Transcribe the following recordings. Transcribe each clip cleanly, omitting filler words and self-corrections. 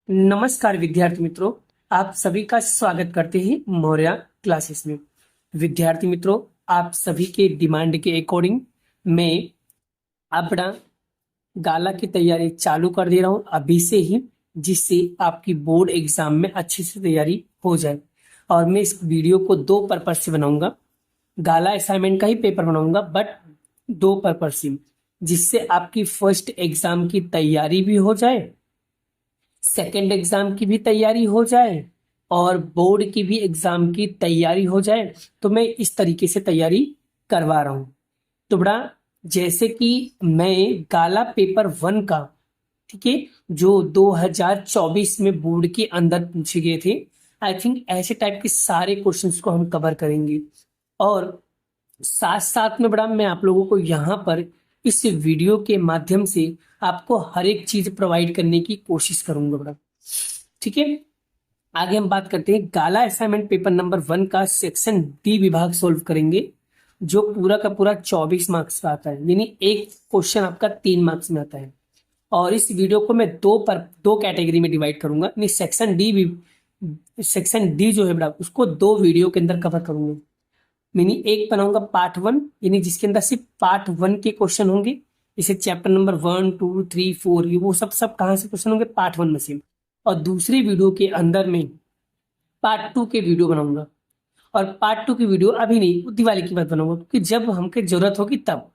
नमस्कार विद्यार्थी मित्रों, आप सभी का स्वागत करते हैं मौर्य क्लासेस में। विद्यार्थी मित्रों, आप सभी के डिमांड के अकॉर्डिंग मैं अपना गाला की तैयारी चालू कर दे रहा हूं अभी से ही, जिससे आपकी बोर्ड एग्जाम में अच्छी से तैयारी हो जाए। और मैं इस वीडियो को दो पर्पज से बनाऊंगा। गाला असाइनमेंट का ही पेपर बनाऊंगा, बट दो पर्पज से, जिससे आपकी फर्स्ट एग्जाम की तैयारी भी हो जाए, सेकेंड एग्जाम की भी तैयारी हो जाए और बोर्ड की भी एग्जाम की तैयारी हो जाए। तो मैं इस तरीके से तैयारी करवा रहा हूँ। तो बड़ा, जैसे कि मैं गाला पेपर 1 का, ठीक है, जो 2024 में बोर्ड के अंदर पूछे गए थे, आई थिंक ऐसे टाइप के सारे क्वेश्चंस को हम कवर करेंगे। और साथ साथ में बड़ा, मैं आप लोगों को यहाँ पर इस वीडियो के माध्यम से आपको हर एक चीज प्रोवाइड करने की कोशिश करूंगा बड़ा। ठीक है, आगे हम बात करते हैं। गाला असाइनमेंट पेपर नंबर 1 का सेक्शन डी विभाग सोल्व करेंगे, जो पूरा का पूरा 24 मार्क्स का आता है, यानी एक क्वेश्चन आपका 3 मार्क्स में आता है। और इस वीडियो को मैं दो कैटेगरी में डिवाइड करूंगा, यानी सेक्शन डी जो है बड़ा, उसको दो वीडियो के अंदर कवर करूंगा। मैंने एक बनाऊंगा पार्ट 1, यानी जिसके अंदर सिर्फ पार्ट 1 के क्वेश्चन होंगे, जैसे चैप्टर नंबर 1 2 3 4, ये वो सब कहाँ से क्वेश्चन होंगे, पार्ट 1 में से। और दूसरी वीडियो के अंदर में पार्ट 2 के वीडियो बनाऊंगा। और पार्ट 2 की वीडियो अभी नहीं, दिवाली की बात बनाऊंगा, क्योंकि जब हमको जरूरत होगी तब।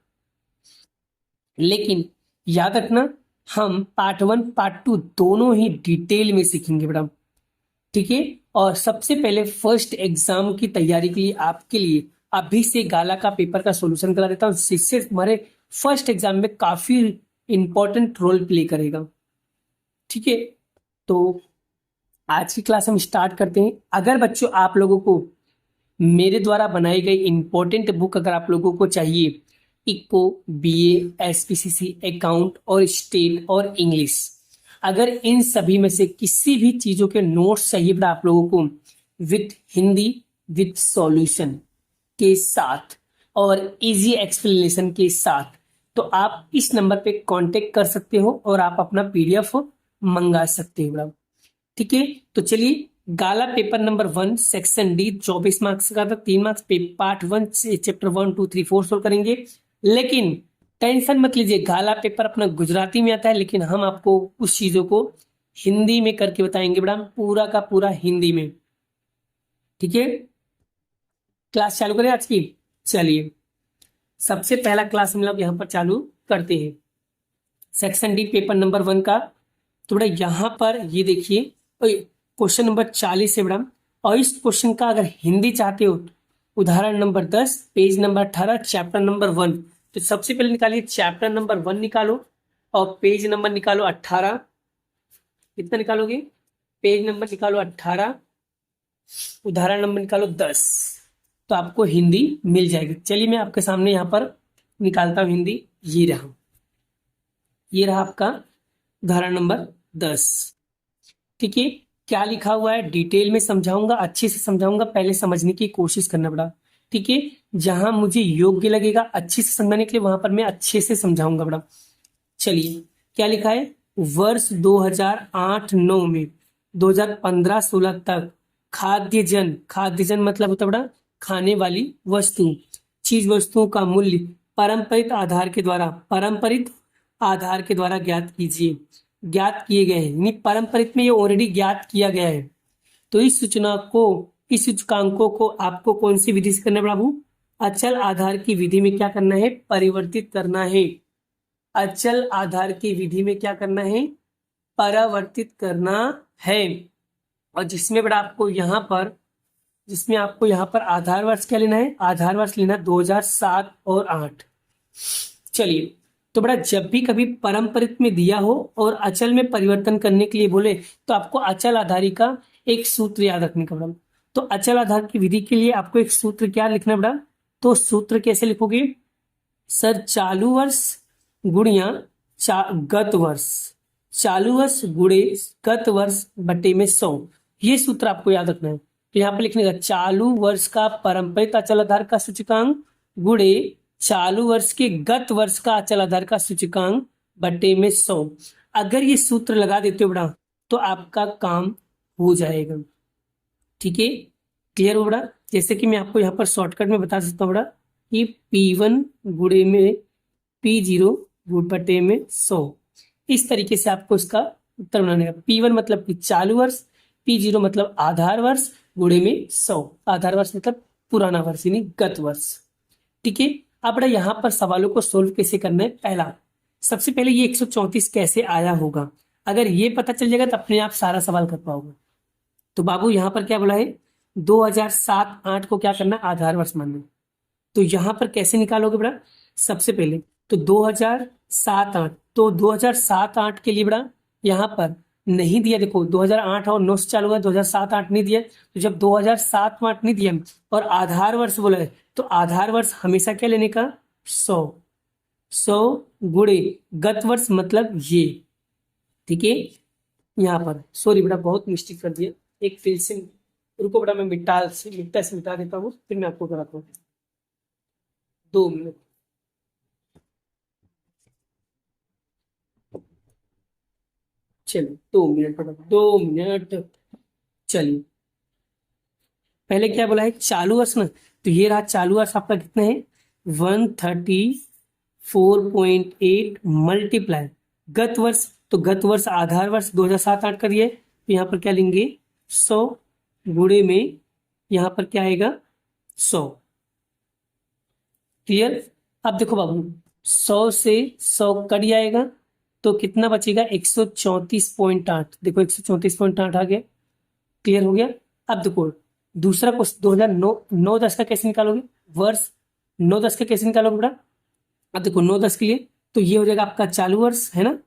लेकिन याद रखना, हम पार्ट 1 पार्ट 2 दोनों ही डिटेल में सीखेंगे मैडम। ठीक है, और सबसे पहले फर्स्ट एग्जाम की तैयारी के लिए आपके लिए अभी से गाला का पेपर का सॉल्यूशन करा देता हूँ, जिससे हमारे फर्स्ट एग्जाम में काफी इंपॉर्टेंट रोल प्ले करेगा। ठीक है, तो आज की क्लास हम स्टार्ट करते हैं। अगर बच्चों आप लोगों को मेरे द्वारा बनाई गई इंपॉर्टेंट बुक अगर आप लोगों को चाहिए, इको, बीए, एसपीसीसी, अकाउंट और स्टेट और इंग्लिश, अगर इन सभी में से किसी भी चीजों के नोट्स चाहिए बड़ा आप लोगों को, विथ हिंदी, विथ सॉल्यूशन के साथ और इजी एक्सप्लेनेशन के साथ, तो आप इस नंबर पे कांटेक्ट कर सकते हो और आप अपना पीडीएफ मंगा सकते हो। ठीक है, तो चलिए, गाला paper number 1 section D 24 marks का था, 3 मार्क्स पे पार्ट 1 से चैप्टर 1 2 3 4 सोल्व करेंगे। लेकिन टेंशन मत लीजिए, गाला पेपर अपना गुजराती में आता है, लेकिन हम आपको उस चीजों को हिंदी में करके बताएंगे बड़ा, पूरा का पूरा हिंदी में। ठीक है, क्लास चालू करें आज की। चलिए, सबसे पहला क्लास हम लोग यहाँ पर चालू करते हैं, सेक्शन डी पेपर नंबर 1 का। तो बड़ा यहाँ पर ये देखिए, क्वेश्चन नंबर 40 है बड़ा, और इस क्वेश्चन का अगर हिंदी चाहते हो, उदाहरण number 10, page number 18, chapter number 1। तो सबसे पहले निकालिए चैप्टर नंबर 1 निकालो और पेज नंबर निकालो 18। कितना निकालोगे? पेज नंबर निकालो 18, उदाहरण नंबर निकालो 10, तो आपको हिंदी मिल जाएगी। चलिए, मैं आपके सामने यहाँ पर निकालता हूँ हिंदी। ये रहा आपका उदाहरण नंबर 10। ठीक है, क्या लिखा हुआ है डिटेल में समझाऊंगा, अच्छे से समझाऊंगा, पहले समझने की कोशिश करना पड़ा। ठीक है, जहां मुझे योग्य लगेगा अच्छे से समझाने के लिए, वहां पर मैं अच्छे से समझाऊंगा बड़ा। चलिए, क्या लिखा है, वर्ष 2008-9 में 2015-16 तक खाद्यजन मतलब होता बड़ा खाने वाली वस्तु, चीज वस्तुओं का मूल्य पारंपरिक आधार के द्वारा ज्ञात किए गए हैं, यानी पारंपरिक में ये ऑलरेडी ज्ञात किया गया है। तो इस सूचकांकों को आपको कौन सी विधि से करना है बाबू? अचल आधार की विधि में क्या करना है? परिवर्तित करना है। अचल आधार की विधि में क्या करना है? परिवर्तित करना है। और जिसमें आपको यहाँ पर आधार वर्ष क्या लेना है? आधार वर्ष लेना 2007 और 8। चलिए, तो जब भी कभी पारंपरिक में दिया हो और अचल में परिवर्तन करने के लिए बोले, तो आपको अचल आधारी का एक सूत्र याद रखने का बड़ा। तो अचल आधार की विधि के लिए आपको एक सूत्र क्या लिखना बड़ा? तो सूत्र कैसे लिखोगे सर? चालू वर्ष गुणिया गत वर्ष, चालू वर्ष गुणे गत वर्ष बटे में 100, ये सूत्र आपको याद रखना है। तो यहाँ पे लिखने का चालू वर्ष का पारंपरिक अचल आधार का सूचकांक गुणे चालू वर्ष के गत वर्ष का अचल आधार का सूचकांक बटे में 100। अगर ये सूत्र लगा देते हो बड़ा, तो आपका काम हो जाएगा। ठीक है, क्लियर हो बड़ा। जैसे कि मैं आपको यहाँ पर शॉर्टकट में बता सकता हूँ बड़ा कि P1 गुणे में P0 बटे में 100, इस तरीके से आपको इसका उत्तर बनाने का। P1 मतलब कि चालू वर्ष, P0 मतलब आधार वर्ष, गुणे में 100, आधार वर्ष मतलब पुराना वर्ष यानी गत वर्ष। ठीक है, अब बड़ा यहाँ पर सवालों को सोल्व कैसे करना है। पहला, सबसे पहले ये 134 कैसे आया होगा, अगर ये पता चल जाएगा तो अपने आप सारा सवाल कर पाओगे। तो बाबू यहाँ पर क्या बोला है, 2007-8 को क्या करना, आधार वर्ष मानना। तो यहाँ पर कैसे निकालोगे बड़ा, सबसे पहले तो 2007-8, तो 2007-8 के लिए बड़ा यहाँ पर नहीं दिया। देखो 2008 और 9 से चालू हुआ, 2007-8 नहीं दिया। तो जब 2007-8 नहीं दिया और आधार वर्ष बोला है, तो आधार वर्ष हमेशा क्या लेने का, 100 गुणे गत वर्ष मतलब ये। ठीक है, यहाँ पर सॉरी बेटा बहुत मिस्टेक कर दिया, एक फिर से रुको बेटा, मैं मिटा से मिटा देता हूँ, फिर मैं आपको कराता हूँ। 2 मिनट। चलिए 2 मिनट बेटा, 2 मिनट। चलिए पहले क्या बोला है, चालू वर्ष ना, तो ये रहा चालू वर्ष आपका कितना है, 134.8 मल्टीप्लाई गत वर्ष। तो गत वर्ष आधार वर्ष 2007-8 का दिया है, तो यहाँ पर क्या लेंगे, 100 गुणे में यहाँ पर क्या आएगा, 100। क्लियर। अब देखो बाबू 100 से 100 कट जाएगा तो कितना बचेगा, 134.8। देखो 134.8 आ गया, क्लियर हो गया। अब देखो दूसरा क्वेश्चन, 2009-10 का कैसे निकालोगे, वर्ष 9-10 का कैसे निकालोगे बेटा। अब देखो 9-10 के लिए तो ये हो जाएगा आपका चालू वर्ष है ना,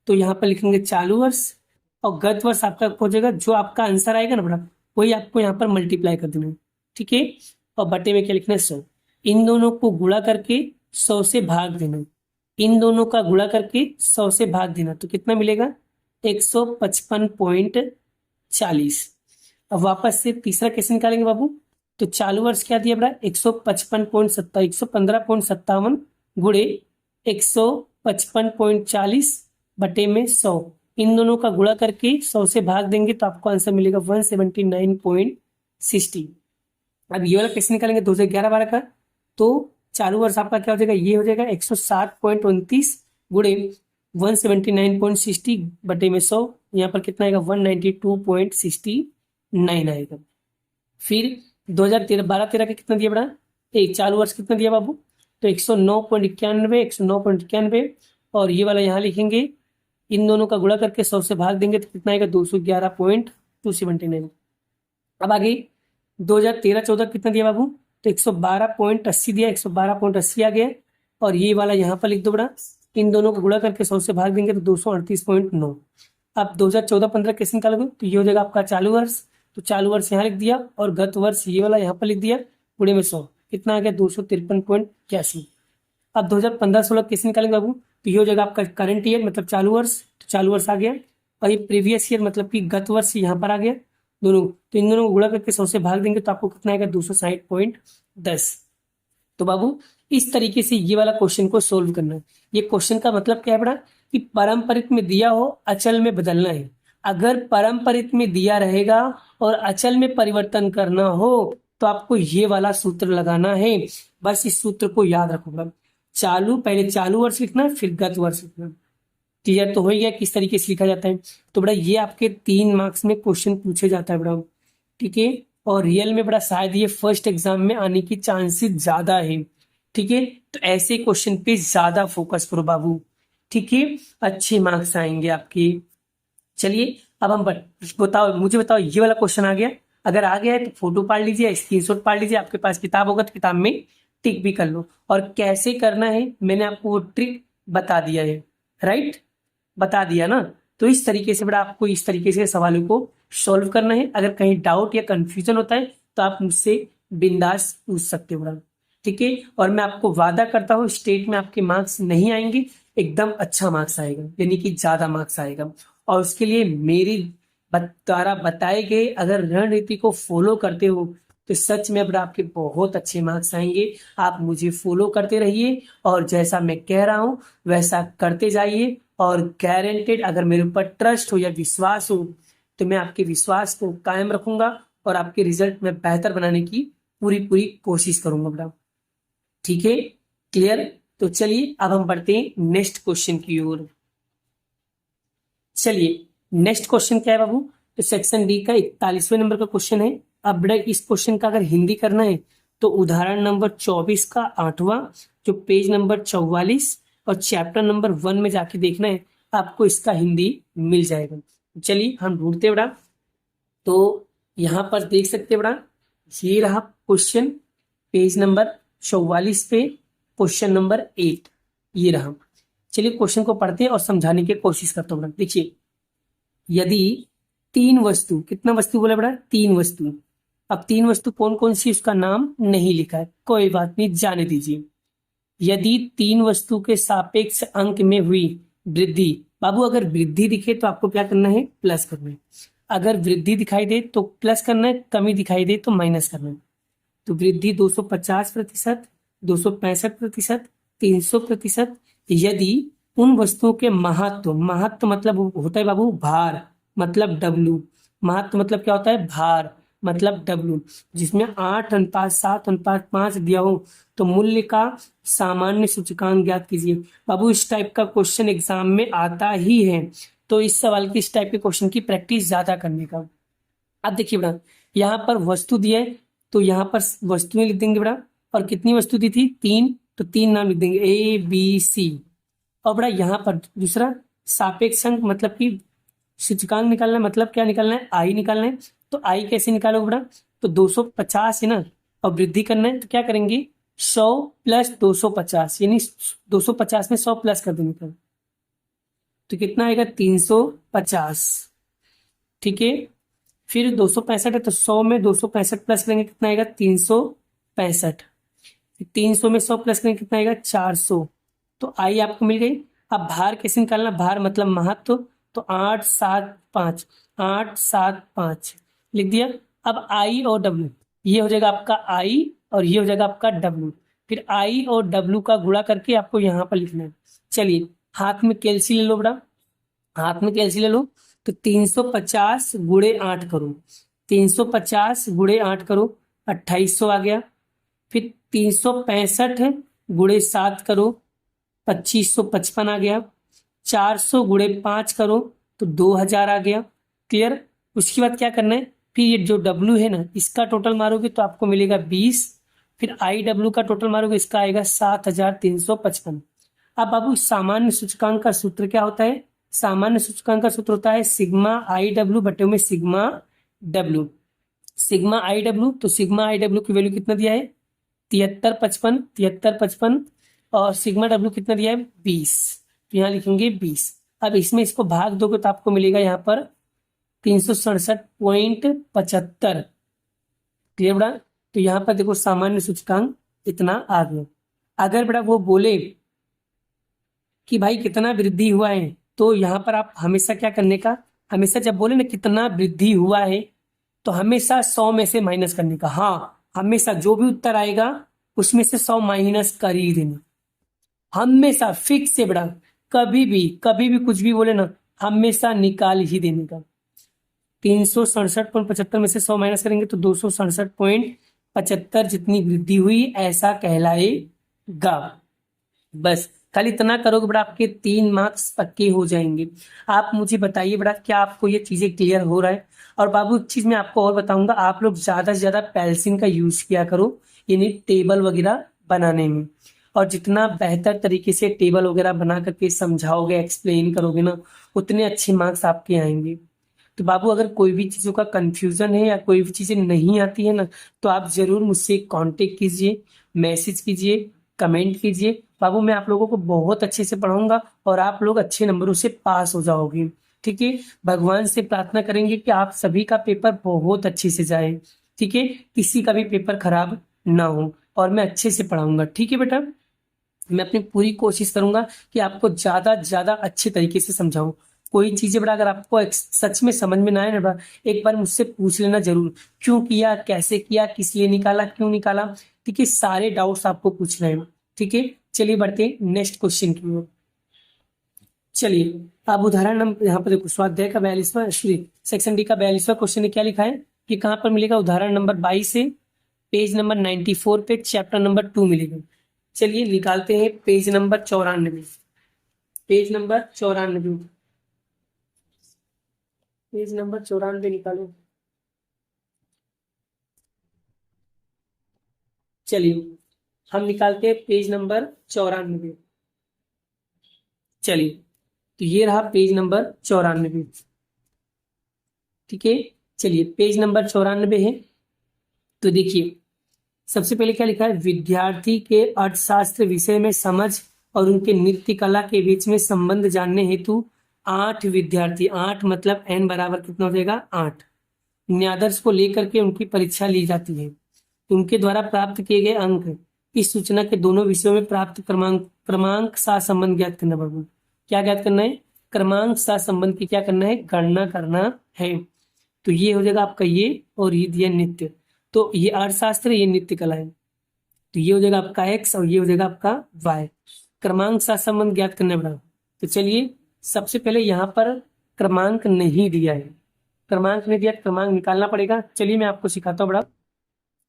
तो यहाँ पर लिखेंगे चालू वर्ष, और गत वर्ष आपका हो जाएगा, जो आपका आंसर आएगा ना बेटा वही आपको यहाँ पर मल्टीप्लाई कर देना है। ठीक है, और बटे में क्या लिखना है, 100। इन दोनों को गुणा करके 100 से भाग देना, इन दोनों का गुणा करके 100 से भाग देना, तो कितना मिलेगा, 155.40। अब वापस से तीसरा कैसे निकालेंगे बाबू, तो चालू वर्ष क्या दिया बेटा, 155.57 गुणे 155.40 बटे में 100, इन दोनों का गुणा करके 100 से भाग देंगे तो आपको आंसर मिलेगा 179.60। अब ये वाला कैसे निकालेंगे, 2011-12 का, तो चालू वर्ष आपका क्या हो जाएगा, ये हो जाएगा 160.29 गुणे 179.60 बटे में 100, यहाँ पर कितना आएगा, 192.69 आएगा। फिर 2013-12-13 का कितना दिया बड़ा, एक चालू वर्ष कितना दिया बाबू, तो 109.91 और ये वाला यहाँ लिखेंगे, इन दोनों का गुणा करके 100 से भाग देंगे तो कितना आएगा, 211.279। अब आगे 2013-14 कितना दिया बाबू, तो 112.80 दिया, 112.80 आ गया, और ये वाला यहाँ पर लिख दो बड़ा, इन दोनों को गुणा करके 100 से भाग देंगे तो 238.9। अब 2014-15 कैसे निकालोगे, तो ये हो जाएगा आपका चालू वर्ष, तो चालू वर्ष यहाँ लिख दिया और गत वर्ष ये वाला यहाँ पर लिख दिया, गुणे में 100, कितना आ गया, 253.81। अब 2015-16 कैसे निकालेंगे बाबू, तो ये हो जाएगा आपका करंट ईयर मतलब चालू वर्ष, तो चालू वर्ष आ गया, और ये प्रीवियस ईयर मतलब कि गत वर्ष यहाँ पर आ गया दोनों, तो इन दोनों को गुणा करके 100 से भाग देंगे तो आपको कितना आएगा, 260.10। तो बाबू इस तरीके से ये वाला क्वेश्चन को सोल्व करना है। ये क्वेश्चन का मतलब क्या है बड़ा, कि पारंपरिक में दिया हो अचल में बदलना है। अगर पारंपरिक में दिया रहेगा और अचल में परिवर्तन करना हो तो आपको ये वाला सूत्र लगाना है। बस इस सूत्र को याद रखूंगा, चालू पहले चालू वर्ष लिखना फिर गत वर्ष लिखना। क्लियर तो हो गया किस तरीके से लिखा जाता है। तो बड़ा ये आपके 3 मार्क्स में क्वेश्चन पूछे जाता है बड़ा, ठीक है, और रियल में बड़ा शायद ये फर्स्ट एग्जाम में आने की चांसेस ज्यादा है। ठीक है, तो ऐसे क्वेश्चन पे ज्यादा फोकस करो बाबू, ठीक है, अच्छे मार्क्स आएंगे आपके। चलिए अब हम बताओ, मुझे बताओ ये वाला क्वेश्चन आ गया, अगर आ गया है तो फोटो पाड़ लीजिए, स्क्रीनशॉट पाड़ लीजिए, आपके पास किताब होगा तो किताब में टिक भी कर लो। और कैसे करना है मैंने आपको वो ट्रिक बता दिया है, राइट, बता दिया ना। तो इस तरीके से बड़ा आपको इस तरीके से सवालों को सॉल्व करना है। अगर कहीं डाउट या कंफ्यूजन होता है तो आप मुझसे बिंदास पूछ सकते हो बड़ा, ठीक है। और मैं आपको वादा करता हूँ स्टेट में आपके मार्क्स नहीं आएंगे, एकदम अच्छा मार्क्स आएगा, यानी कि ज्यादा मार्क्स आएगा। और उसके लिए मेरी द्वारा बताए गए अगर रणनीति को फॉलो करते हो तो सच में अब आपके बहुत अच्छे मार्क्स आएंगे। आप मुझे फॉलो करते रहिए और जैसा मैं कह रहा हूँ वैसा करते जाइए और गारंटेड, अगर मेरे ऊपर ट्रस्ट हो या विश्वास हो तो मैं आपके विश्वास को कायम रखूंगा और आपके रिजल्ट में बेहतर बनाने की पूरी पूरी कोशिश करूंगा बेटा। ठीक है, क्लियर। तो चलिए अब हम बढ़ते हैं नेक्स्ट क्वेश्चन की ओर। चलिए नेक्स्ट क्वेश्चन क्या है बाबू, तो सेक्शन डी का 41वें नंबर का क्वेश्चन है। अब बेटा इस क्वेश्चन का अगर हिंदी करना है तो उदाहरण नंबर 24 का 8वां, जो पेज नंबर 44 और चैप्टर नंबर 1 में जाके देखना है, आपको इसका हिंदी मिल जाएगा। चलिए हम ढूंढते बेटा। तो यहाँ पर देख सकते बेटा, ये रहा क्वेश्चन, पेज नंबर 44 पे क्वेश्चन नंबर 8 ये रहा। चलिए क्वेश्चन को पढ़ते हैं और समझाने की कोशिश करता हूँ। देखिए, यदि तीन वस्तु, कितना वस्तु बोला बेटा, तीन वस्तु। अब तीन वस्तु कौन कौन सी, उसका नाम नहीं लिखा है, कोई बात नहीं, जाने दीजिए। यदि तीन वस्तु के सापेक्ष अंक में हुई वृद्धि, बाबू अगर वृद्धि दिखे तो आपको क्या करना है, प्लस करना है। अगर वृद्धि दिखाई दे तो प्लस करना है, कमी दिखाई दे तो माइनस करना है। तो वृद्धि 250%, 265%, 300%, यदि उन वस्तुओं के महत्व, महत्व मतलब होता है बाबू भार, मतलब डब्लू, महत्व मतलब क्या होता है, भार मतलब डब्लू, जिसमें 8:7:5 दिया हो तो मूल्य का सामान्य सूचकांक ज्ञात कीजिए। बाबू इस टाइप का क्वेश्चन एग्जाम में आता ही है, तो इस सवाल की, इस टाइप के क्वेश्चन की प्रैक्टिस ज्यादा करने का। अब देखिए बेटा, यहाँ पर वस्तु दिया है तो यहाँ पर वस्तुएं लिख देंगे बेटा, और कितनी वस्तु दी थी, तीन, तो तीन नाम लिख देंगे ABC। और बड़ा यहाँ पर दूसरा सापेक्ष अंक, मतलब कि सूचकांक निकालना है, मतलब क्या निकालना है, आई निकालना है। तो आई कैसे निकालोगे बड़ा, तो 250 है ना, और वृद्धि करना है तो क्या करेंगे, 100 प्लस 250, यानी 250 में 100 प्लस कर देंगे तो कितना आएगा, 350। ठीक है, फिर 265 है तो 100 में 265 प्लस करेंगे कितना आएगा, 365। 300 में 100 प्लस करेंगे कितना आएगा, 400। तो आई आपको मिल गई। अब भार कैसे निकालना, भार मतलब महत्व, तो 875, 875 लिख दिया। अब आई और डब्ल्यू, ये हो जाएगा आपका आई और ये हो जाएगा आपका डब्ल्यू। फिर आई और डब्ल्यू का गुणा करके आपको यहाँ पर लिखना है। चलिए हाथ में कैलसी ले लो बेटा, हाथ में कैलसी ले लो। तो 350 गुणे 8 करो, 350 गुणे 8 करो, 2800 आ गया। फिर 365 गुणे 7 करो, 2555 आ गया। 400 गुणे 5 करो तो 2000 आ गया। क्लियर। उसके बाद क्या करना है, फिर ये जो डब्ल्यू है ना, इसका टोटल मारोगे तो आपको मिलेगा 20। फिर आई डब्ल्यू का टोटल मारोगे, इसका आएगा 7355। अब बाबू सामान्य सूचकांक का सूत्र क्या होता है, सामान्य सूचकांक का सूत्र होता है सिग्मा आई डब्ल्यू बटे में sigma W. Sigma I W, तो सिग्मा आई डब्ल्यू की वैल्यू कितना दिया है, 7355, 7355, और सिग्मा डब्ल्यू कितना दिया है, 20। तो यहाँ लिखेंगे 20। अब इसमें इसको भाग दोगे तो आपको मिलेगा यहाँ पर 367.75। क्लियर बेटा। तो यहाँ पर देखो सामान्य सूचकांक इतना आ गया। अगर बेटा वो बोले कि भाई कितना वृद्धि हुआ है, तो यहाँ पर आप हमेशा क्या करने का, हमेशा जब बोले ना कितना वृद्धि हुआ है तो हमेशा 100 में से माइनस करने का। हाँ, हमेशा जो भी उत्तर आएगा उसमें से 100 माइनस कर ही देना, हमेशा फिक्स से बेटा। कभी भी कुछ भी बोले ना, हमेशा निकाल ही देने का। 367.75 में से 100 माइनस करेंगे तो 267.75 जितनी वृद्धि हुई ऐसा कहलाएगा। बस खाली इतना करोगे बेटा, आपके 3 मार्क्स पक्के हो जाएंगे। आप मुझे बताइए बेटा, क्या आपको ये चीजें क्लियर हो रहा है। और बाबू एक चीज मैं आपको और बताऊंगा, आप लोग ज्यादा से ज्यादा पेंसिल का यूज किया करो यानी टेबल वगैरह बनाने में, और जितना बेहतर तरीके से टेबल वगैरह बना करके समझाओगे, एक्सप्लेन करोगे ना, उतने अच्छे मार्क्स आपके आएंगे। तो बाबू अगर कोई भी चीज़ों का कंफ्यूजन है या कोई भी चीज़ें नहीं आती है ना, तो आप ज़रूर मुझसे कांटेक्ट कीजिए, मैसेज कीजिए, कमेंट कीजिए। बाबू मैं आप लोगों को बहुत अच्छे से पढ़ाऊंगा और आप लोग अच्छे नंबरों से पास हो जाओगे। ठीक है, भगवान से प्रार्थना करेंगे कि आप सभी का पेपर बहुत अच्छे से जाए। ठीक है, किसी का भी पेपर खराब ना हो, और मैं अच्छे से पढ़ाऊंगा। ठीक है बेटा, मैं अपनी पूरी कोशिश करूंगा कि आपको ज्यादा ज्यादा अच्छे तरीके से समझाऊं। कोई चीजें बड़ा अगर आपको सच में समझ में ना आए ना बड़ा, एक बार मुझसे पूछ लेना जरूर, क्यों किया, कैसे किया, किस लिए निकाला, क्यों निकाला। ठीक है, सारे डाउट्स आपको पूछ रहे हैं। ठीक है, चलिए बढ़ते हैं नेक्स्ट क्वेश्चन की ओर। चलिए अब उदाहरण नंबर यहाँ पर देखो, स्वाध्याय का 42वां सेक्शन डी का 42वां क्वेश्चन ने क्या लिखा है कि कहाँ पर मिलेगा, उदाहरण नंबर 22 से पेज नंबर 94 पे चैप्टर नंबर 2 मिलेगा। चलिए निकालते हैं page number 94, page number 94, page number 94 निकालो। चलिए हम निकालते हैं पेज नंबर 94। चलिए तो ये रहा पेज नंबर 94, ठीक है। चलिए पेज नंबर 94 है, तो देखिए सबसे पहले क्या लिखा है, विद्यार्थी के अर्थशास्त्र विषय में समझ और उनके नृत्य कला के बीच में संबंध जानने हेतु 8 विद्यार्थी, 8 मतलब n बराबर कितना हो जाएगा 8, न्यादर्श को लेकर के उनकी परीक्षा ली जाती है। उनके द्वारा प्राप्त किए गए अंक इस सूचना के दोनों विषयों में प्राप्त क्रमांक सहसंबंध ज्ञात करना पड़ेगा। क्या ज्ञात करना है, क्रमांक सहसंबंध की क्या करना है, गणना करना है। तो ये हो जाएगा आपका ये, और ये दिया नित्य, तो ये अर्थशास्त्र, ये नित्य कला है, तो ये हो जाएगा आपका x और ये हो जाएगा आपका y। क्रमांक सहसंबंध ज्ञात करना पड़ेगा। तो चलिए सबसे पहले यहाँ पर क्रमांक नहीं दिया है, क्रमांक नहीं दिया, क्रमांक निकालना पड़ेगा। चलिए मैं आपको सिखाता हूँ बड़ा।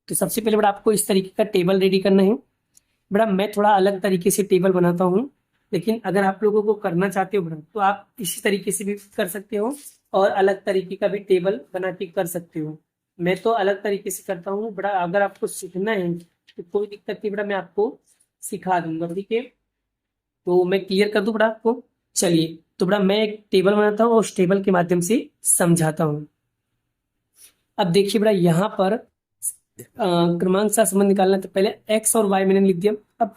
तो सबसे पहले बड़ा आपको इस तरीके का टेबल रेडी करना है। बड़ा मैं थोड़ा अलग तरीके से टेबल बनाता हूँ, लेकिन अगर आप लोगों को करना चाहते हो बड़ा तो आप इसी तरीके से भी कर सकते हो और अलग तरीके का भी टेबल बना के कर सकते हो। मैं तो अलग तरीके से करता हूँ बड़ा, अगर आपको सीखना है तो कोई दिक्कत नहीं बड़ा, मैं आपको सिखा दूंगा, ठीक है। तो मैं क्लियर कर दूं बड़ा आपको। चलिए तो बड़ा मैं एक टेबल बनाता हूँ और उस टेबल के माध्यम से समझाता हूँ। अब देखिए बड़ा यहाँ पर क्रमांक का संबंध निकालना, तो पहले x और y मैंने लिख दिया। अब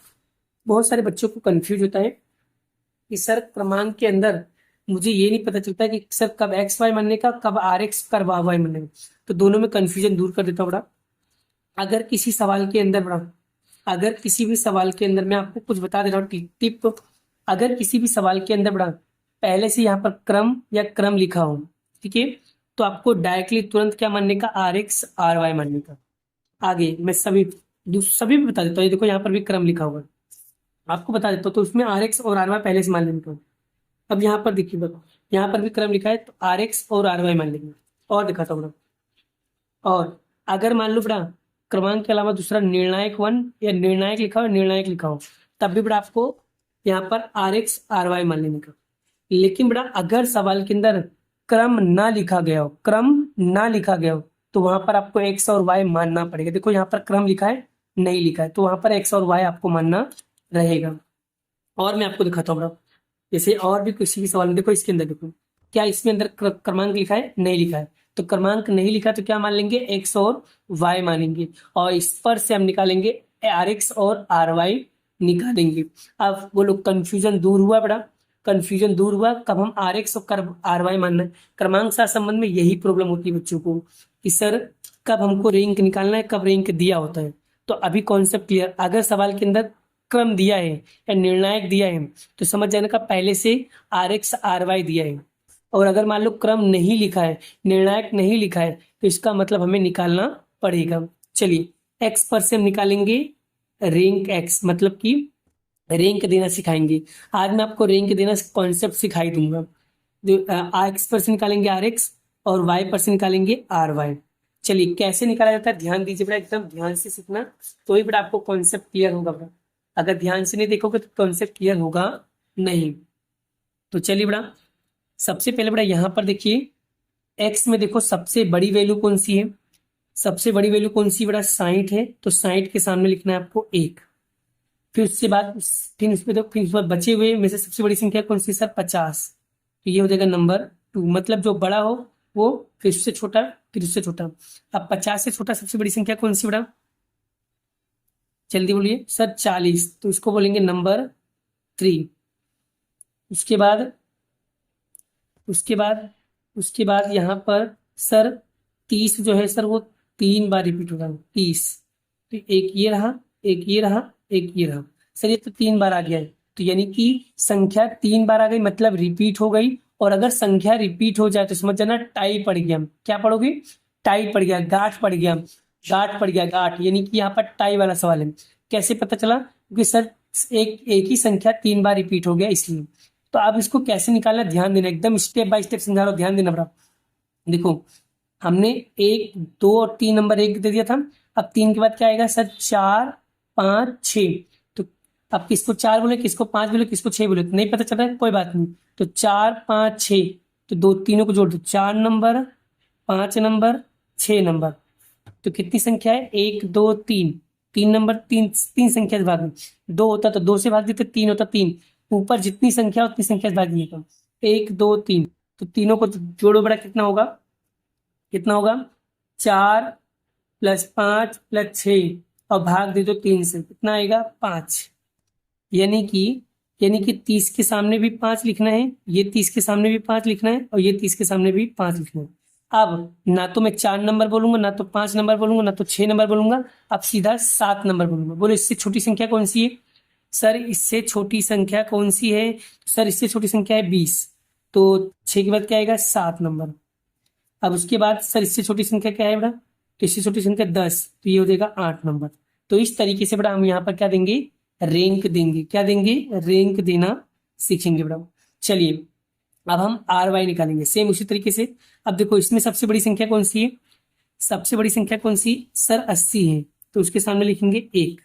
बहुत सारे बच्चों को कंफ्यूज होता है कि सर क्रमांक के अंदर मुझे ये नहीं पता चलता है कि सर कब एक्स वाई मानने का, कब आर एक्स, कब वाई मानने का। तो दोनों में कंफ्यूजन दूर कर देता हूँ बड़ा। अगर किसी सवाल के अंदर बड़ा, अगर किसी भी सवाल के अंदर मैं आपको कुछ बता दे रहा हूँ टिप, अगर किसी भी सवाल के अंदर बड़ा पहले से यहाँ पर क्रम या क्रम लिखा हो, ठीक है, तो आपको डायरेक्टली तुरंत क्या मानने का, आर एक्स आर वाई मानने का। आगे मैं सभी भी बता देता हूँ, देखो यहाँ पर भी क्रम लिखा हुआ है, आपको बता देता हूँ। तो उसमें आर एक्स और आर वाई पहले से मान लेंगे। अब यहाँ पर देखिए बता, यहाँ पर भी क्रम लिखा है, तो आर एक्स और आर वाई मान लेंगे। और दिखाता हूँ बड़ा, और अगर मान लो बड़ा क्रमांक के अलावा दूसरा निर्णायक 1 या निर्णायक लिखा हो, निर्णायक लिखा हो, तब भी बड़ा आपको यहाँ पर आर एक्स आर वाई मान लेने का। लेकिन बड़ा अगर सवाल के अंदर क्रम ना लिखा गया हो, क्रम ना लिखा गया हो, तो वहां पर आपको एक्स और वाई मानना पड़ेगा। देखो यहाँ पर क्रम लिखा है, नहीं लिखा है, तो वहां पर एक्स और वाई आपको मानना रहेगा। और मैं आपको दिखाता हूँ बड़ा, जैसे और भी किसी भी सवाल में देखो, इसके अंदर देखो क्या इसमें अंदर क्रमांक लिखा है, नहीं लिखा है, तो क्रमांक नहीं लिखा तो क्या मान लेंगे, एक्स और वाई मानेंगे, और इस पर से हम निकालेंगे आर एक्स और आर वाई निकालेंगे। अब वो लोग कंफ्यूजन दूर हुआ बड़ा, कंफ्यूजन दूर हुआ, कब हम आर एक्स और आर वाई मानना है। क्रमांक साथ संबंध में यही प्रॉब्लम होती है बच्चों को कि सर कब हमको रैंक निकालना है, कब रैंक दिया होता है। तो अभी कॉन्सेप्ट क्लियर, अगर सवाल के अंदर क्रम दिया है या निर्णायक दिया है तो समझ जाने का पहले से आर एक्स आर वाई दिया है। और अगर मान लो क्रम नहीं लिखा है, निर्णायक नहीं लिखा है, तो इसका मतलब हमें निकालना पड़ेगा। चलिए एक्स पर से हम निकालेंगे रैंक एक्स, मतलब कि रैंक देना सिखाएंगे। आज मैं आपको रैंक देना कॉन्सेप्ट सिखाई दूंगा। जो एक्स पर से निकालेंगे आर एक्स और वाई पर से निकालेंगे आर वाई। चलिए कैसे निकाला जाता है ध्यान दीजिए बेटा, एकदम ध्यान से सीखना, तो ही बेटा आपको कॉन्सेप्ट क्लियर होगा बेटा। अगर ध्यान से नहीं देखोगे तो कॉन्सेप्ट क्लियर होगा नहीं। तो चलिए बड़ा सबसे पहले बड़ा यहाँ पर देखिए x में देखो सबसे बड़ी वैल्यू कौन सी है, सबसे बड़ी वैल्यू कौन सी बड़ा 60 है, तो 60 के सामने लिखना है आपको 1। फिर उसके बाद फिर उसमें तो फिर उसके बाद बचे हुए में से सबसे बड़ी संख्या कौन सी सर 50, तो ये हो जाएगा नंबर 2, मतलब जो बड़ा हो वो फिर उससे छोटा, फिर उससे छोटा। अब 50 से छोटा सबसे बड़ी संख्या कौन सी बड़ा, जल्दी बोलिए सर 40, तो इसको बोलेंगे नंबर 3। उसके बाद उसके बाद यहाँ पर सर 30 जो है सर वो 3 बार रिपीट होगा 30, तो एक ये रहा, एक ये रहा, एक ये रहा, सर ये तो 3 बार आ गया है, तो यानी कि संख्या 3 बार आ गई, मतलब रिपीट हो गई। और अगर संख्या रिपीट हो जाए तो समझ जाना टाई पड़ गया। क्या पढ़ोगे, टाई पड़ गया, गांठ पड़ गया, गांठ पड़ गया, गांठ, यानी कि यहाँ पर टाई वाला सवाल है। कैसे पता चला, क्योंकि सर एक ही संख्या 3 बार रिपीट हो गया इसलिए। तो आप इसको कैसे निकालना ध्यान देना, एकदम स्टेप बाय स्टेप समझा रहा हूँ, ध्यान देना बड़ा। देखो हमने 1 2 और 3 नंबर 1 दे दिया था, अब 3 के बाद क्या आएगा सर 4 5 6। तो अब किसको 4 बोले, किसको 5 बोले, किसको 6 बोले, तो नहीं पता चल रहा है, कोई बात नहीं। तो 4 5 6, तो दो तीनों को जोड़ दो, 4 नंबर 5 नंबर 6 नंबर। तो कितनी संख्या है 1 2 3, 3 नंबर, तीन तीन संख्या से भाग में, 2 होता तो 2 से भाग देते, 3 होता 3, ऊपर जितनी संख्या उतनी संख्या से भाग दिएगा, 1 2 3। तो तीनों को जोड़ो बड़ा, कितना होगा, कितना होगा 4 + 5 + 6 और भाग दे दो 3 से, कितना आएगा 5। यानी कि 30 के सामने भी 5 लिखना है, ये 30 के सामने भी 5 लिखना है, और ये 30 के सामने भी 5 लिखना है। अब ना तो मैं 4 नंबर बोलूंगा, ना तो 5 नंबर बोलूंगा, ना तो 6 नंबर बोलूंगा, अब सीधा 7 नंबर बोलूंगा। बोलो इससे छोटी संख्या कौन सी है सर, इससे छोटी संख्या कौन सी है सर, इससे छोटी संख्या है 20। तो 6 के बाद क्या आएगा 7 नंबर। अब उसके बाद सर इससे छोटी संख्या क्या है बेटा, तो इससे छोटी संख्या 10, तो ये हो जाएगा 8 नंबर। तो इस तरीके से बेटा हम यहाँ पर क्या देंगे, रैंक देंगे, क्या देंगे, रैंक देना सीखेंगे बेटा। चलिए अब हम आर वाई निकालेंगे सेम उसी तरीके से। अब देखो इसमें सबसे बड़ी संख्या कौन सी है, सबसे बड़ी संख्या कौन सी सर 80 है, तो उसके सामने लिखेंगे 1।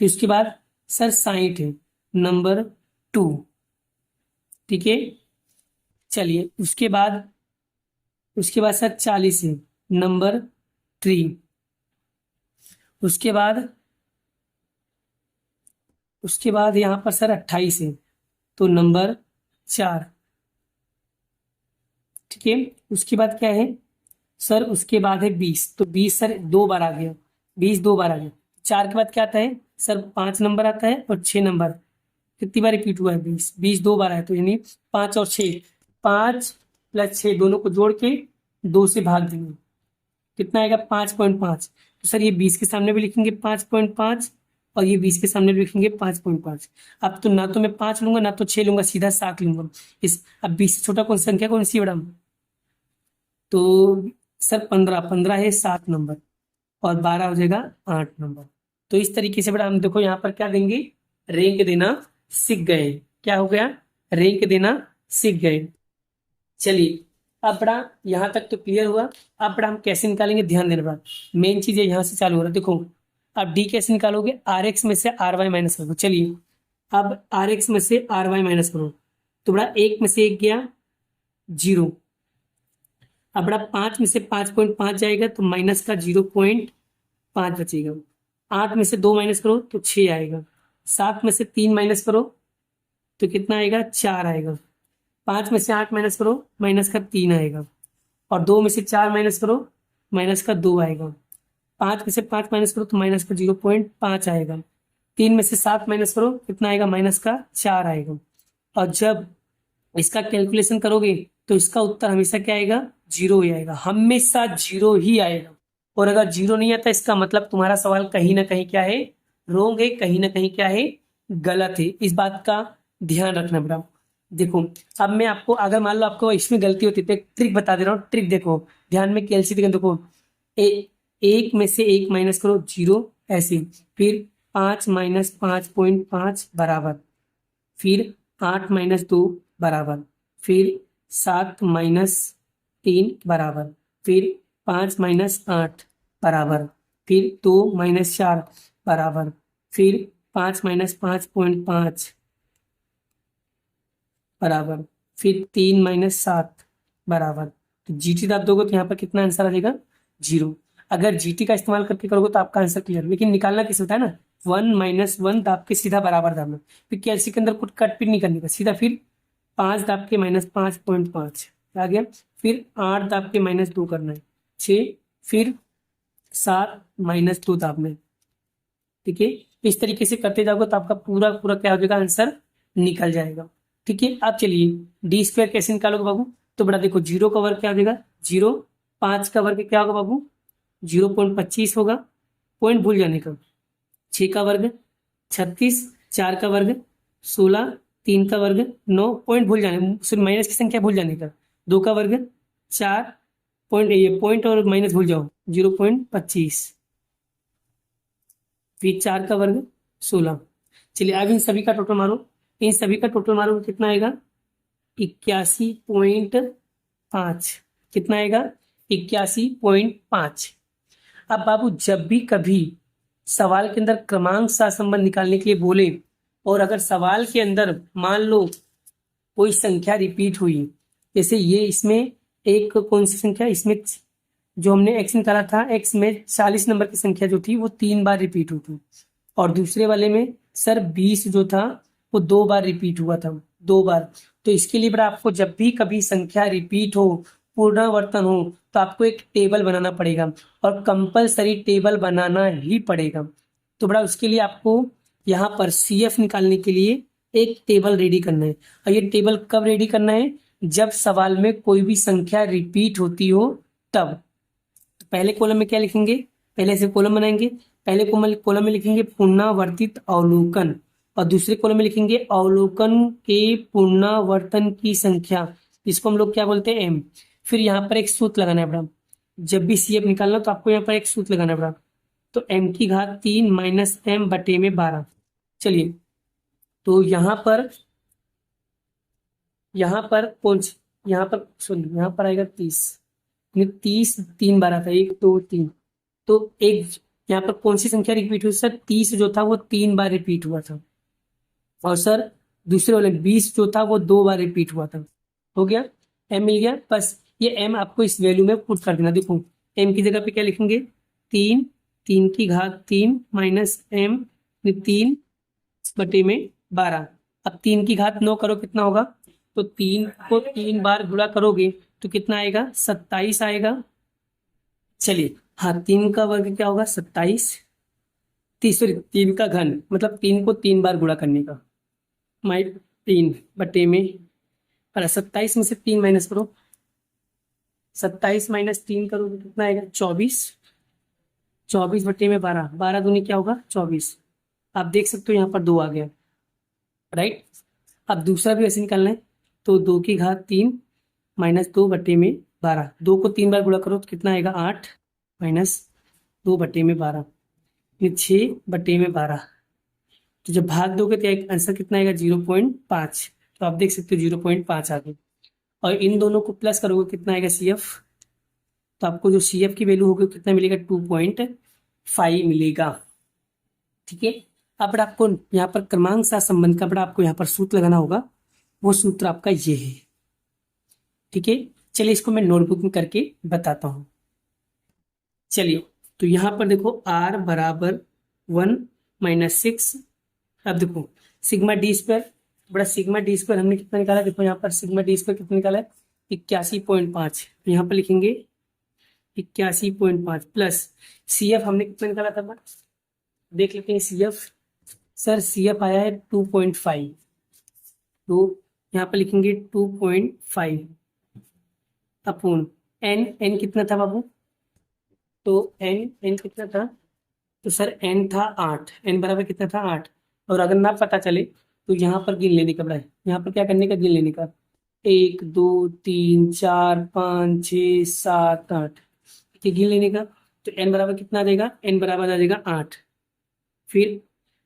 फिर उसके बाद सर 60 है, नंबर 2, ठीक है। चलिए उसके बाद सर 40 है, नंबर 3। उसके बाद यहाँ पर सर 28 है, तो नंबर 4, ठीक है। उसके बाद क्या है सर, उसके बाद है 20, तो 20 सर 2 बार आ गया, 20 2 बार आ गया। 4 के बाद क्या आता है सर 5 नंबर आता है, और 6 नंबर, कितनी बार रिपीट हुआ है 20, 20 2 बार आया, तो यानी 5 और 6, 5 + 6 दोनों को जोड़ के 2 से भाग देंगे, कितना आएगा 5.5। तो सर ये 20 के सामने भी लिखेंगे 5.5, और ये 20 के सामने भी लिखेंगे 5.5। अब तो ना तो मैं 5 लूंगा, ना तो 6 लूंगा, सीधा 7 लूंगा। अब 20 से छोटा कौन संख्या कौन सी है मैडम, तो सर 15 है 7 नंबर, और 12 हो जाएगा 8 नंबर। तो इस तरीके से बेटा हम देखो यहाँ पर क्या देंगे, रैंक देना सीख गए। क्या हो गया, रैंक देना सीख गए। चलिए अब बड़ा यहाँ तक तो क्लियर हुआ। अब बड़ा हम कैसे निकालेंगे ध्यान देना बड़ा, मेन चीज है यहाँ से चालू हो रहा है। देखो अब डी कैसे निकालोगे, आर एक्स में से आर वाई माइनस करो। चलिए अब आर एक्स में से आर वाई माइनस करो, तो बड़ा 1 में से 1 गया 0। अब बड़ा 5 में से 5.5 जाएगा, तो माइनस का 0.5 बचेगा। 8 में से 2 माइनस करो तो 6 आएगा। 7 में से 3 माइनस करो तो कितना आएगा 4 आएगा। 5 में से 8 माइनस करो, माइनस का 3 आएगा। और 2 में से 4 माइनस करो, माइनस का 2 आएगा। 5 में से 5 माइनस करो तो माइनस का 0.5 आएगा। 3 में से 7 माइनस करो, कितना आएगा माइनस का 4 आएगा। और जब इसका कैलकुलेशन करोगे तो इसका उत्तर हमेशा क्या आएगा, 0 ही आएगा, हमेशा 0 ही आएगा। और अगर 0 नहीं आता इसका मतलब तुम्हारा सवाल कहीं ना कहीं क्या है, रोंग है, कहीं ना कहीं क्या है, गलत है। इस बात का ध्यान रखना बेटा। देखो अब मैं आपको, अगर मान लो आपको इसमें गलती होती है तो एक ट्रिक बता दे रहा हूँ। ट्रिक देखो ध्यान में, कैलसी देखो, 1 में से 1 माइनस करो 0 ऐसे, फिर 5 माइनस 5.5 बराबर, फिर 8 माइनस 2 बराबर, फिर 7 माइनस 3 बराबर, फिर 5 माइनस 8 बराबर, फिर 2 माइनस 4 बराबर, फिर 5 माइनस 5.5 बराबर, फिर 3 माइनस 7 बराबर। तो जीटी आप दोगे तो यहाँ पर कितना आंसर आ जाएगा 0। अगर जीटी का इस्तेमाल करके करोगे तो आपका आंसर क्लियर, लेकिन निकालना किस होता है ना, 1 माइनस 1 दाब के सीधा बराबर दाबना, फिर कैलसी के अंदर कुछ कट पिट नहीं करने का, सीधा फिर 5 दाब के माइनस 5.5 आ गया, फिर 8 दाब के माइनस 2 करना है 6, फिर 7 माइनस 2 दाबना है, ठीक है। इस तरीके से करते जाओगे तो आपका पूरा पूरा क्या हो जाएगा, आंसर निकल जाएगा, ठीक है। अब चलिए डी स्क्वायर कैसे निकालोगे बाबू, तो बड़ा देखो 0 का वर्ग क्या हो जाएगा 0, 5 का वर्ग क्या होगा बाबू 0.25 होगा, पॉइंट भूल जाने का, 6 का वर्ग 36, 4 का वर्ग 16, 3 का वर्ग 9, पॉइंट भूल जाने, सिर्फ माइनस की संख्या भूल जाने का, 2 का वर्ग 4, पॉइंट ये पॉइंट और माइनस भूल जाओ 0.25, फिर 4 का वर्ग 16। चलिए अब इन सभी का टोटल मारो, इन सभी का टोटल मारोगे कितना आएगा 81.5। कितना आएगा 81.5। अब बाबू जब भी कभी सवाल के अंदर क्रमांक सहसंबंध निकालने के लिए बोले और अगर सवाल के अंदर मान लो कोई संख्या रिपीट हुई, जैसे ये इसमें एक कौन सी संख्या, इसमें जो हमने x निकाला था x में 40 नंबर की संख्या जो थी वो 3 बार रिपीट हुई थी, और दूसरे वाले में सर 20 जो था वो 2 बार रिपीट हुआ था, 2 बार। तो इसके लिए बड़ा आपको जब भी कभी संख्या रिपीट हो, पुनरावर्तन हो, तो आपको एक टेबल बनाना पड़ेगा और कंपलसरी टेबल बनाना ही पड़ेगा। तो बड़ा उसके लिए आपको यहाँ पर CF निकालने के लिए एक टेबल रेडी करना है। और ये टेबल कब रेडी करना है, जब सवाल में कोई भी संख्या रिपीट होती हो तब। तो पहले कॉलम में क्या लिखेंगे, पहले से कॉलम बनाएंगे, पहले कॉलम में लिखेंगे पुनरावर्तित अवलोकन और दूसरे कॉलम में लिखेंगे अवलोकन के पुनरावर्तन की संख्या, इसको हम लोग क्या बोलते हैं m। फिर यहाँ पर एक सूत्र लगाना है बड़ा, जब भी CF निकालना तो आपको यहाँ पर एक सूत्र लगाना है बड़ा, तो m की घात 3 माइनस m बटे में 12। चलिए तो यहाँ पर कौन सी, यहाँ पर सुनिए, यहाँ पर आएगा 30, 30 3 बार आता है, 1 2 3, तो एक यहाँ पर कौन सी संख्या रिपीट हुई सर, 30 जो था वो 3 बार रिपीट हुआ था, और सर दूसरे वाले 20 जो था वो 2 बार रिपीट हुआ था। हो गया, m मिल गया। बस ये m आपको इस वैल्यू में पुट कर देना। देखो m की जगह पे क्या लिखेंगे 3, 3 की घात 3 माइनस m 3 बटे में 12। अब 3 की घात 9 करो कितना होगा, तो 3 को 3 बार गुणा करोगे तो कितना आएगा 27 आएगा। चलिए हाँ, 3 का वर्ग क्या होगा 27, 3 का घन मतलब 3 को 3 बार गुणा करने का, 3 बटे में 27 में से 3 माइनस करो, 27 माइनस 3 करोगे कितना आएगा 24, 24 बटे में 12, 12 दूनी क्या होगा 24। आप देख सकते हो यहाँ पर 2 आ गया, राइट। अब दूसरा भी ऐसे निकालना है, तो 2 की घात 3 माइनस 2 बटे में 12, 2 को 3 बार गुणा करो तो कितना आएगा 8 माइनस 2 बटे में 12, ये 6 बटे में 12। तो जब भाग दोगे तो आंसर कितना आएगा 0.5। तो आप देख सकते हो 0.5 आ गया, और इन दोनों को प्लस करोगे कितना आएगा CF, तो आपको जो CF की वैल्यू होगी कितना मिलेगा 2.5 मिलेगा। ठीक है, अब आपको यहाँ पर क्रमांक सहसंबंध का बड़ा आपको यहाँ पर सूत्र लगाना होगा, वो सूत्र आपका ये है। ठीक है, चलिए इसको मैं नोटबुक में करके बताता हूँ। चलिए तो यहाँ पर देखो r बराबर 1 माइनस 6। अब देखो सिग्मा डी स्क्वायर, बड़ा सिग्मा डी स्क्वायर हमने कितना निकाला, देखो यहाँ पर सिग्मा डी स्क्वायर कितना निकाला है 81.5, तो यहाँ पर लिखेंगे 81.5 प्लस CF हमने कितना निकाला था, देख लेते हैं CF। सर CF आया है 2.5, तो यहाँ पर लिखेंगे 2.5 अपॉन n कितना था बाबू, तो n कितना था, तो सर n था 8, n बराबर कितना था 8। और अगर ना पता चले तो यहाँ पर गिन लेने का बड़ा है, यहाँ पर क्या करने का गिन लेने का 1 2 3 4 5 6 7 8, ठीक है गिन लेने का। तो n बराबर कितना आ जाएगा, n बराबर आ जाएगा 8, फिर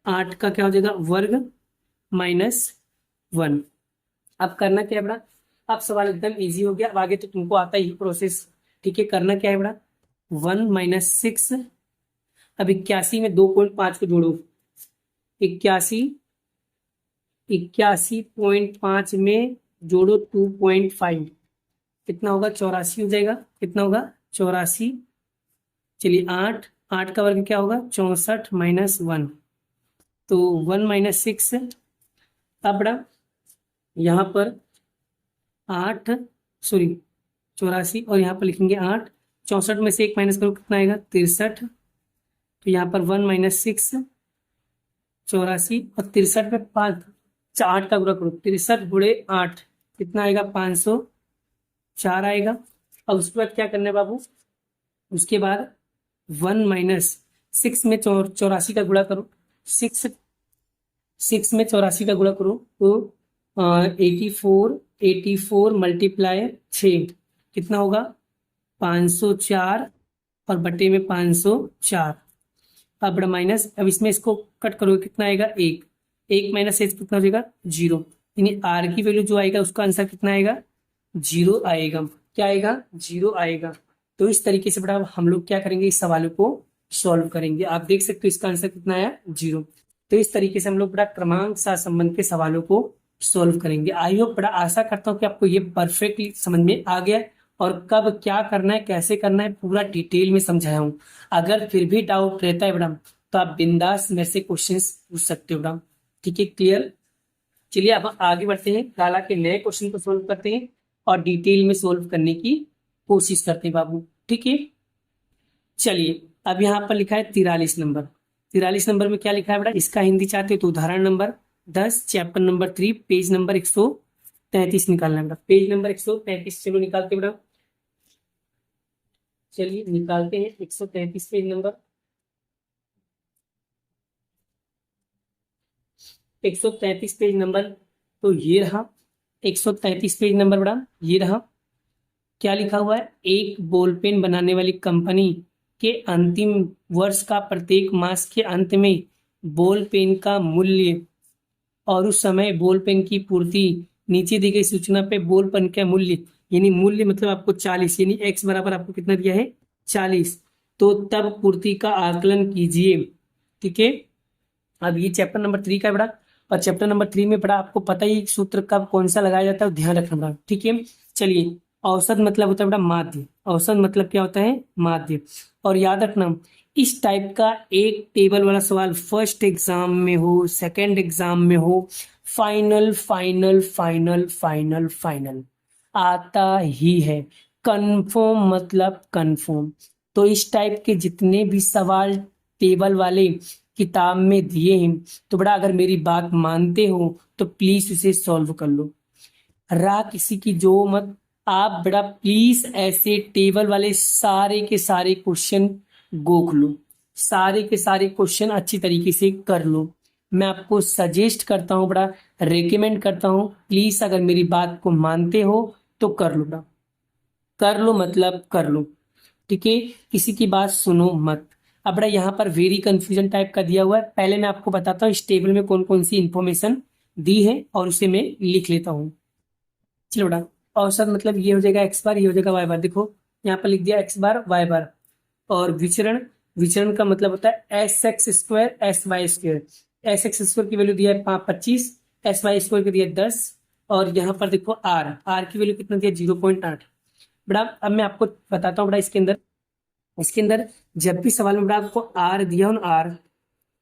8 का क्या हो जाएगा वर्ग माइनस 1। अब करना क्या है बड़ा, अब सवाल एकदम इजी हो गया, अब आगे तो तुमको आता ही प्रोसेस। ठीक है, करना क्या है बड़ा 1 माइनस 6, अब 81 में 2.5 को जोड़ो, 81.5 में जोड़ो 2.5 कितना होगा 84 हो जाएगा, कितना होगा 84। चलिए 8 का वर्ग क्या होगा 64 माइनस 1, तो 1 माइनस 6। अब बड़ा यहाँ पर 8 सॉरी 84 और यहाँ पर लिखेंगे 8, 64 में से 1 माइनस करो कितना आएगा 63, तो यहाँ पर 1 माइनस 6 84 और 63 में 5 8 का गुणा करो, 63 गुणे 8 कितना आएगा 504 आएगा। अब उसके बाद क्या करना है बाबू, उसके बाद 1 माइनस 6 में 84 का गुणा करो, 6 में 84 का गुणा करो तो 84 मल्टीप्लाई 6 कितना होगा 504 और बटे में 504। अब बड़ा माइनस, अब इसमें इसको कट करोगे कितना आएगा 1, 1 माइनस एच कितना हो जाएगा 0, यानी आर की वैल्यू जो आएगा उसका आंसर कितना आएगा 0 आएगा। क्या आएगा 0 आएगा। तो इस तरीके से बेटा हम लोग क्या करेंगे, इस सवालों को सॉल्व करेंगे। आप देख सकते हो इसका आंसर कितना आया 0। तो इस तरीके से हम लोग बेटा क्रमांक सहसंबंध के सवालों को सॉल्व करेंगे। आई होप बड़ा आशा करता हूँ कि आपको ये परफेक्टली समझ में आ गया और कब क्या करना है कैसे करना है पूरा डिटेल में समझाया हूँ। अगर फिर भी डाउट रहता है बेटा तो आप बिंदास मेरे से क्वेश्चंस पूछ सकते हो बेटा। ठीक है, क्लियर। चलिए अब आगे बढ़ते हैं, काला के नए क्वेश्चन को सोल्व करते हैं और डिटेल में सोल्व करने की कोशिश करते हैं बाबू। ठीक है, चलिए अब यहाँ पर लिखा है 43 नंबर। 43 नंबर में क्या लिखा है बेटा, इसका हिंदी चाहते हो तो उदाहरण number 10 chapter number 3 page number 133 निकालना है बेटा। पेज नंबर 133 चलो निकालते बेटा। चलिए निकालते हैं 133 पेज नंबर। 133 पेज नंबर तो ये रहा 133 पेज नंबर बेटा, ये रहा। क्या लिखा हुआ है, एक बॉल पेन बनाने वाली कंपनी के अंतिम वर्ष का प्रत्येक मास के अंत में बॉल पेन का मूल्य और उस समय बॉल पेन की पूर्ति नीचे दी गई सूचना पे बॉल पेन का मूल्य, यानी मूल्य मतलब आपको 40, यानी x बराबर आपको कितना दिया है 40, तो तब पूर्ति का आकलन कीजिए। ठीक है, अब ये चैप्टर नंबर 3 का है बेटा और चैप्टर नंबर 3 में बेटा आपको पता ही सूत्र कब कौन सा लगाया जाता है, ध्यान रखना बेटा। ठीक है, चलिए औसत मतलब होता है बेटा माध्य। औसत मतलब क्या होता है, माध्य। और याद रखना इस टाइप का एक टेबल वाला सवाल फर्स्ट एग्जाम में हो, सेकंड एग्जाम में हो, final final final final final आता ही है। कंफर्म मतलब कंफर्म। तो इस टाइप के जितने भी सवाल टेबल वाले किताब में दिए हैं तो बड़ा अगर मेरी बात मानते हो तो प्लीज उसे सॉल्व कर लो। राह किसी की जो मत, आप बड़ा प्लीज ऐसे टेबल वाले सारे के सारे क्वेश्चन गोख लो, सारे के सारे क्वेश्चन अच्छी तरीके से कर लो। मैं आपको सजेस्ट करता हूँ, बड़ा रेकमेंड करता हूँ, प्लीज अगर मेरी बात को मानते हो तो कर लो बड़ा, कर लो मतलब कर लो। ठीक है, किसी की बात सुनो मत। अब बड़ा यहाँ पर वेरी कंफ्यूजन टाइप का दिया हुआ है, पहले मैं आपको बताता हूँ इस टेबल में कौन कौन सी इंफॉर्मेशन दी है और उसे मैं लिख लेता हूँ। चलो बड़ा, औसत मतलब ये हो जाएगा एक्स बार, ये हो जाएगा वाई बार। देखो यहाँ पर लिख दिया एक्स बार वाई बार। और विचरण, विचरण का मतलब होता है S X square S Y square. S X square की वैल्यू दिया है 25, एस वाई स्क्वायर की दिया है 10 और यहाँ पर देखो आर, आर की वैल्यू कितना दिया 0.8। बड़ा अब मैं आपको बताता हूँ बड़ा इसके अंदर जब भी सवाल में बड़ा आपको आर दिया हो ना आर,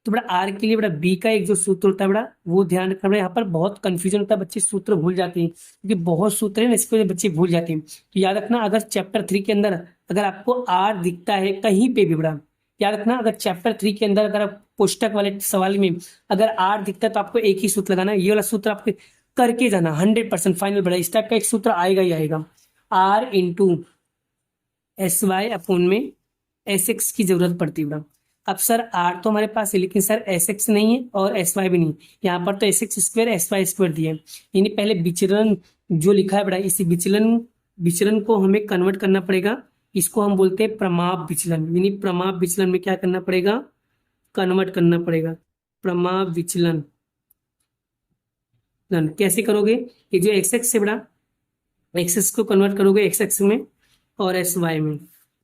तो बड़ा आर के लिए बड़ा बी का एक जो सूत्र होता है बड़ा वो ध्यान रखना। बड़ा यहाँ पर बहुत कंफ्यूजन होता है, बच्चे सूत्र भूल जाते हैं क्योंकि बहुत सूत्र है ना, इसको बच्चे भूल जाते हैं। तो याद रखना अगर चैप्टर 3 के अंदर अगर आपको आर दिखता है कहीं पे भी बड़ा, याद रखना अगर चैप्टर 3 के अंदर अगर आप पुस्तक वाले सवाल में अगर आर दिखता है तो आपको एक ही सूत्र लगाना, ये वाला सूत्र आपके करके जाना 100% फाइनल। बड़ा इस टाइप का एक सूत्र आएगा ही आएगा, r into S Y upon में एस एक्स की जरूरत पड़ती है। अब सर आर तो हमारे पास है लेकिन सर एस एक्स नहीं है और एस वाई भी नहीं, यहाँ पर तो S X square S Y square दिया है। यानी पहले विचलन जो लिखा है बड़ा, इसी विचलन विचलन को हमें कन्वर्ट करना पड़ेगा। इसको हम बोलते हैं प्रमाप विचलन, यानी प्रमाप विचलन में क्या करना पड़ेगा, कन्वर्ट करना पड़ेगा। प्रमाप विचलन कैसे करोगे, ये जो एक्स एक्स से बड़ा एक्स एक्स को कन्वर्ट करोगे एक्स एक्स में और एस वाई में,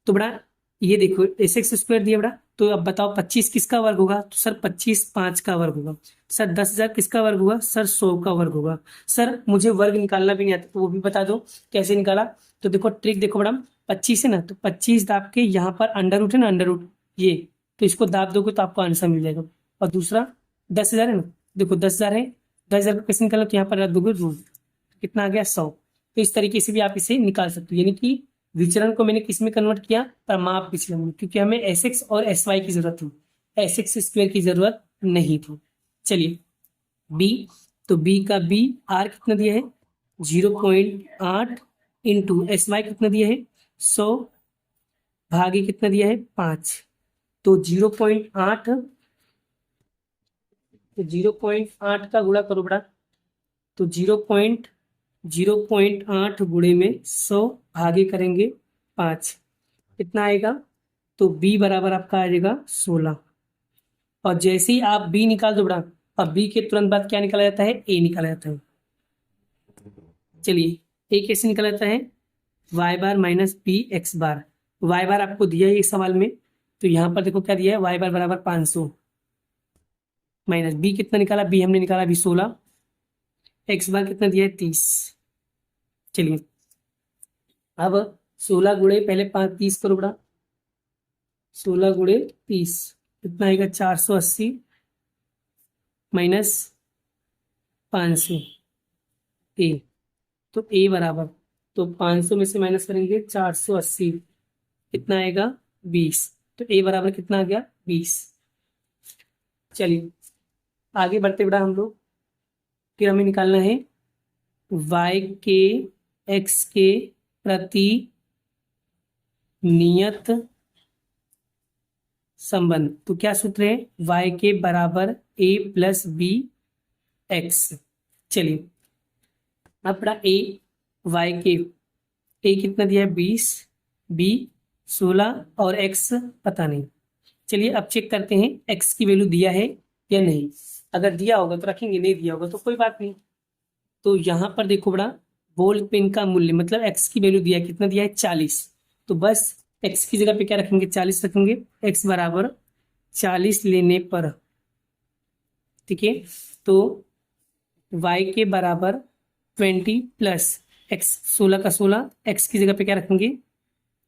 तो बड़ा ये देखो एस एक्स स्क्वायर दिया बड़ा, तो अब बताओ 25 किसका वर्ग होगा, तो सर 25 5 का वर्ग होगा। सर 10,000 किसका वर्ग होगा, सर 100 का वर्ग होगा। सर मुझे वर्ग निकालना भी नहीं आता तो वो भी बता दो कैसे निकाला। तो देखो ट्रिक देखो मैडम, 25 है ना, तो 25 दाब के यहाँ पर अंडर रूट है ना, अंडर रूट ये, तो इसको दाब दोगे तो आपको आंसर मिल जाएगा। और दूसरा 10,000 है ना, देखो 10,000 है, 10,000 को कैसे निकालो, तो यहाँ पर रख दोगे रूट, कितना आ गया 100। तो इस तरीके से भी आप इसे निकाल सकते हो, यानी कि विचरण को मैंने किस में कन्वर्ट किया, प्रमाप विचलन में, क्योंकि हमें एस एक्स और एस वाई की जरूरत थी, एस एक्स स्क्वायर की जरूरत नहीं थी। चलिए बी, तो बी का बी आर कितना दिया है 0.8 इंटू एस वाई कितना दिया है 100 भागे कितना दिया है 5, तो 0.8, तो 0.8 का गुणा करो बड़ा, तो 0.8 गुणे में 100 भागे करेंगे 5 कितना आएगा, तो b बराबर आपका आ जाएगा 16। और जैसे ही आप b निकाल दो बड़ा, और बी के तुरंत बाद क्या निकाला जाता है, ए निकाला जाता है। चलिए ए कैसे निकाला जाता है, Y bar minus B x बार। वाई बार आपको दिया है इस सवाल में, तो यहाँ पर देखो क्या दिया है, वाई बार बराबर 500 माइनस बी कितना निकाला, बी हमने निकाला अभी 16, एक्स बार कितना दिया है 30। चलिए अब 16 गुणे पहले 30 करो बड़ा, 16 गुणे 30 कितना आएगा, 480 माइनस 500 ए। तो ए बराबर, तो 500 में से माइनस करेंगे 480 कितना आएगा 20। तो ए बराबर कितना आ गया 20। चलिए आगे बढ़ते बढ़ा हम लोग, फिर हमें निकालना है y के x के प्रति नियत संबंध। तो क्या सूत्र है, y के बराबर a प्लस बी एक्स। चलिए अब पड़ा a, y के a कितना दिया है 20, b 16 और x पता नहीं। चलिए अब चेक करते हैं x की वैल्यू दिया है या नहीं। अगर दिया होगा तो रखेंगे, नहीं दिया होगा तो कोई बात नहीं। तो यहाँ पर देखो बड़ा, बॉल पेन का मूल्य मतलब x की वैल्यू दिया है, कितना दिया है 40। तो बस x की जगह पे क्या रखेंगे, 40 रखेंगे। x बराबर 40 लेने पर, ठीक है, तो y के बराबर 20 प्लस x, 16 का 16, x की जगह पे क्या रखेंगे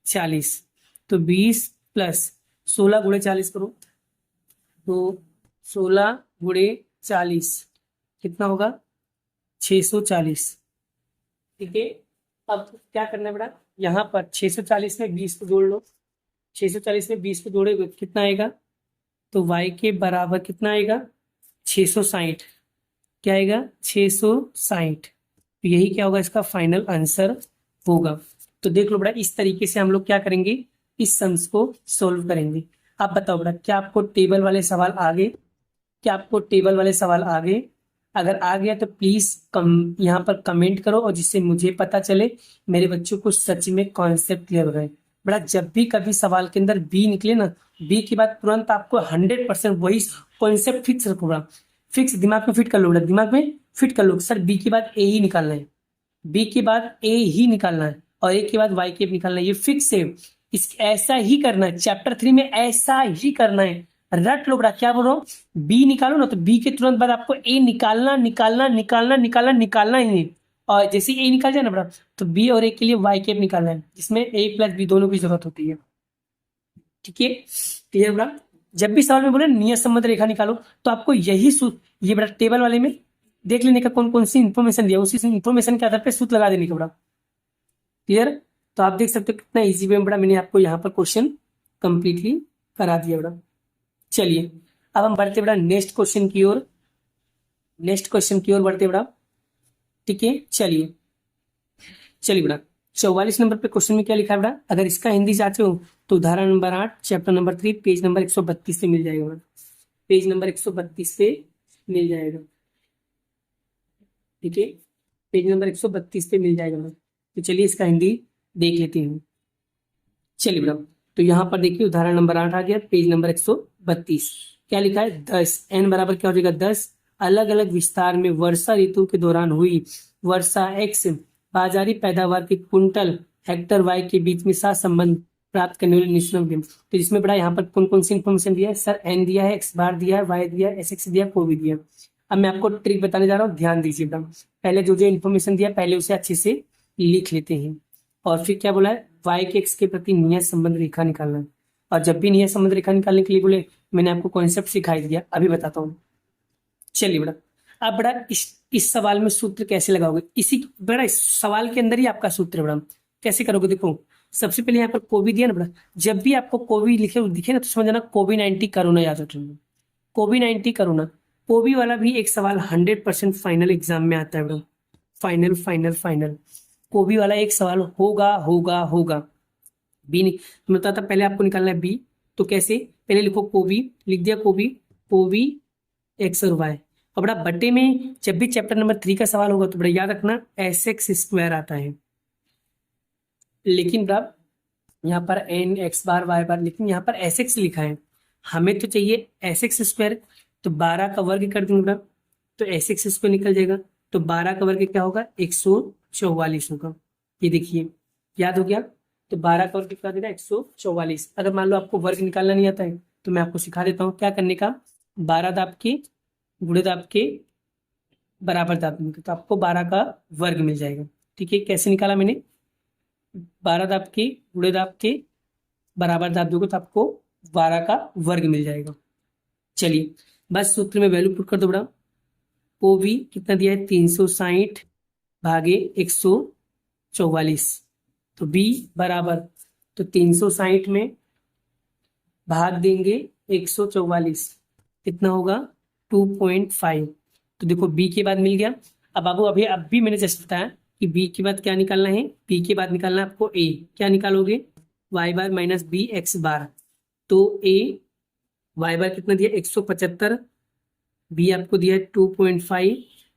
40। तो 20 प्लस 16 गुणे 40 करो, तो 16 गुणे 40 कितना होगा 640। ठीक है, अब क्या करना है बेटा, यहाँ पर 640 में 20 को जोड़ लो, 640 में 20 को जोड़ेगे कितना आएगा, तो y के बराबर कितना आएगा 660। क्या आएगा 660। तो यही क्या होगा, इसका फाइनल आंसर होगा। तो देख लो बेटा, इस तरीके से हम लोग क्या करेंगे, इस सम्स को सोल्व करेंगे। आप बताओ बेटा, क्या आपको टेबल वाले सवाल आ गए, क्या आपको टेबल वाले सवाल आ गए? अगर आ गया तो प्लीज यहाँ पर कमेंट करो, और जिससे मुझे पता चले मेरे बच्चों को सच में कॉन्सेप्ट क्लियर हो गए। बड़ा जब भी कभी सवाल के अंदर बी निकले ना, बी के बाद तुरंत आपको 100% वही कॉन्सेप्ट फिक्स रखो बड़ा, फिक्स दिमाग में फिट कर लो बड़ा, दिमाग में फिट कर लो सर बी के बाद ए ही निकालना है, बी के बाद ए ही निकालना है, और ए के बाद वाई के निकालना है, ये फिक्स है। इस ऐसा ही करना है, चैप्टर 3 में ऐसा ही करना है। रट लो बड़ा, क्या बोल रहा हूँ, बी निकालो ना, तो बी के तुरंत बाद आपको ए निकालना निकालना निकालना निकालना निकालना ही है। और जैसे ए निकाल जाए ना बड़ा, तो बी और ए के लिए वाई कैप निकालना है, जिसमें ए प्लस बी दोनों की जरूरत होती है। ठीक है, क्लियर बड़ा? जब भी सवाल में बोले नियत संबंध रेखा निकालो, तो आपको यही ये बड़ा टेबल वाले में देख लेने का कौन कौन सी इंफॉर्मेशन दिया, उसी इंफॉर्मेशन के आधार पर सूत्र लगा देने का बड़ा। क्लियर? तो आप देख सकते हो कितना इजी वे में बड़ा मैंने आपको यहाँ पर क्वेश्चन कंप्लीटली करा दिया बड़ा। चलिए अब हम बढ़ते बड़ा नेक्स्ट क्वेश्चन की ओर, नेक्स्ट क्वेश्चन की ओर बढ़ते बड़ा। ठीक है, चलिए चलिए बड़ा 44 नंबर पे क्वेश्चन में क्या लिखा है बड़ा, अगर इसका हिंदी चाहते हो तो उदाहरण number 8 chapter number 3 page number 132 पे मिल जाएगा बड़ा, पेज नंबर 132 पे मिल जाएगा। ठीक है, पेज नंबर 132 पे मिल जाएगा बड़ा। तो चलिए इसका हिंदी देख लेते हैं। चलिए बड़ा, तो यहाँ पर देखिए उदाहरण नंबर 8 आ गया, पेज नंबर 132। क्या लिखा है, 10 n बराबर क्या हो जाएगा 10 अलग अलग विस्तार में वर्षा ऋतु के दौरान हुई वर्षा x बाजारी पैदावार के कुंटल हेक्टर y के बीच में साथ संबंध प्राप्त करने वाले निश्चित। तो इसमें बड़ा यहाँ पर कौन कौन सी इन्फॉर्मेशन दिया है सर, n दिया है, x बार दिया है, y दिया है, sx दिया है, को भी दिया। अब मैं आपको ट्रिक बताने जा रहा हूँ, ध्यान दीजिए बेटा। पहले जो जो इन्फॉर्मेशन दिया पहले उसे अच्छे से लिख लेते हैं, और फिर क्या बोला है y के x के प्रति नियत संबंध रेखा निकालना है। और जब भी नियत संबंध रेखा निकालने के लिए बोले मैंने आपको कॉन्सेप्ट सिखाई दिया, अभी बताता हूँ। चलिए बड़ा, अब बड़ा इस सवाल में सूत्र कैसे लगाओगे, इसी बड़ा इस सवाल के अंदर ही आपका सूत्र है बड़ा। कैसे करोगे, देखो सबसे पहले यहाँ पर कोवी दिया ना बड़ा, जब भी आपको कोवी लिखे दिखे ना तो समझ जाना कोविड-19 कोरोना याद रखना, कोविड-19 कोरोना। कोवी वाला भी एक सवाल 100% फाइनल एग्जाम में आता है बड़ा, फाइनल फाइनल फाइनल कोवी वाला एक सवाल होगा होगा होगा। बी नहीं मतलब था, पहले आपको निकालना है बी, तो कैसे, पहले लिखो कोवी, लिख दिया कोवी, कोवी एक्स और वाई। और बड़ा बट्टे में जब भी चैप्टर नंबर 3 का सवाल होगा तो बड़ा याद रखना एस एक्स स्क्वायर आता है, लेकिन बड़ा यहाँ पर एन एक्स बार वाई बार, लेकिन यहाँ पर एस एक्स लिखा है, हमें तो चाहिए एस एक्स स्क्वायर। तो 12 का वर्ग कर देंगे बेटा, तो ऐसे एक्सेस पे निकल जाएगा। तो 12 का वर्ग क्या होगा, 144 होगा। ये देखिए याद हो गया। तो 12 का वर्ग कितना देगा, 144। अगर मान लो आपको वर्ग निकालना नहीं आता है तो मैं आपको सिखा देता हूँ क्या करने का। 12 दाब के गुणे दाब के बराबर दाब देंगे तो आपको 12 का वर्ग मिल जाएगा। ठीक है, कैसे निकाला मैंने, 12 दाब के गुणे दाब के बराबर दाब दोगे तो आपको 12 का वर्ग मिल जाएगा। चलिए बस सूत्र में वैल्यू पुट कर दो बड़ा। ओ भी कितना दिया है, 360 भागे 144। तो बी बराबर, तो 360 में भाग देंगे 144, कितना होगा 2.5। तो देखो बी के बाद मिल गया। अब बाबू अभी अब भी मैंने जस्ट बताया कि बी के बाद क्या निकालना है, बी के बाद निकालना है आपको ए। क्या निकालोगे, Y bar minus B x बार। तो ए वाई बार कितना दिया 175, बी आपको दिया है 2.5,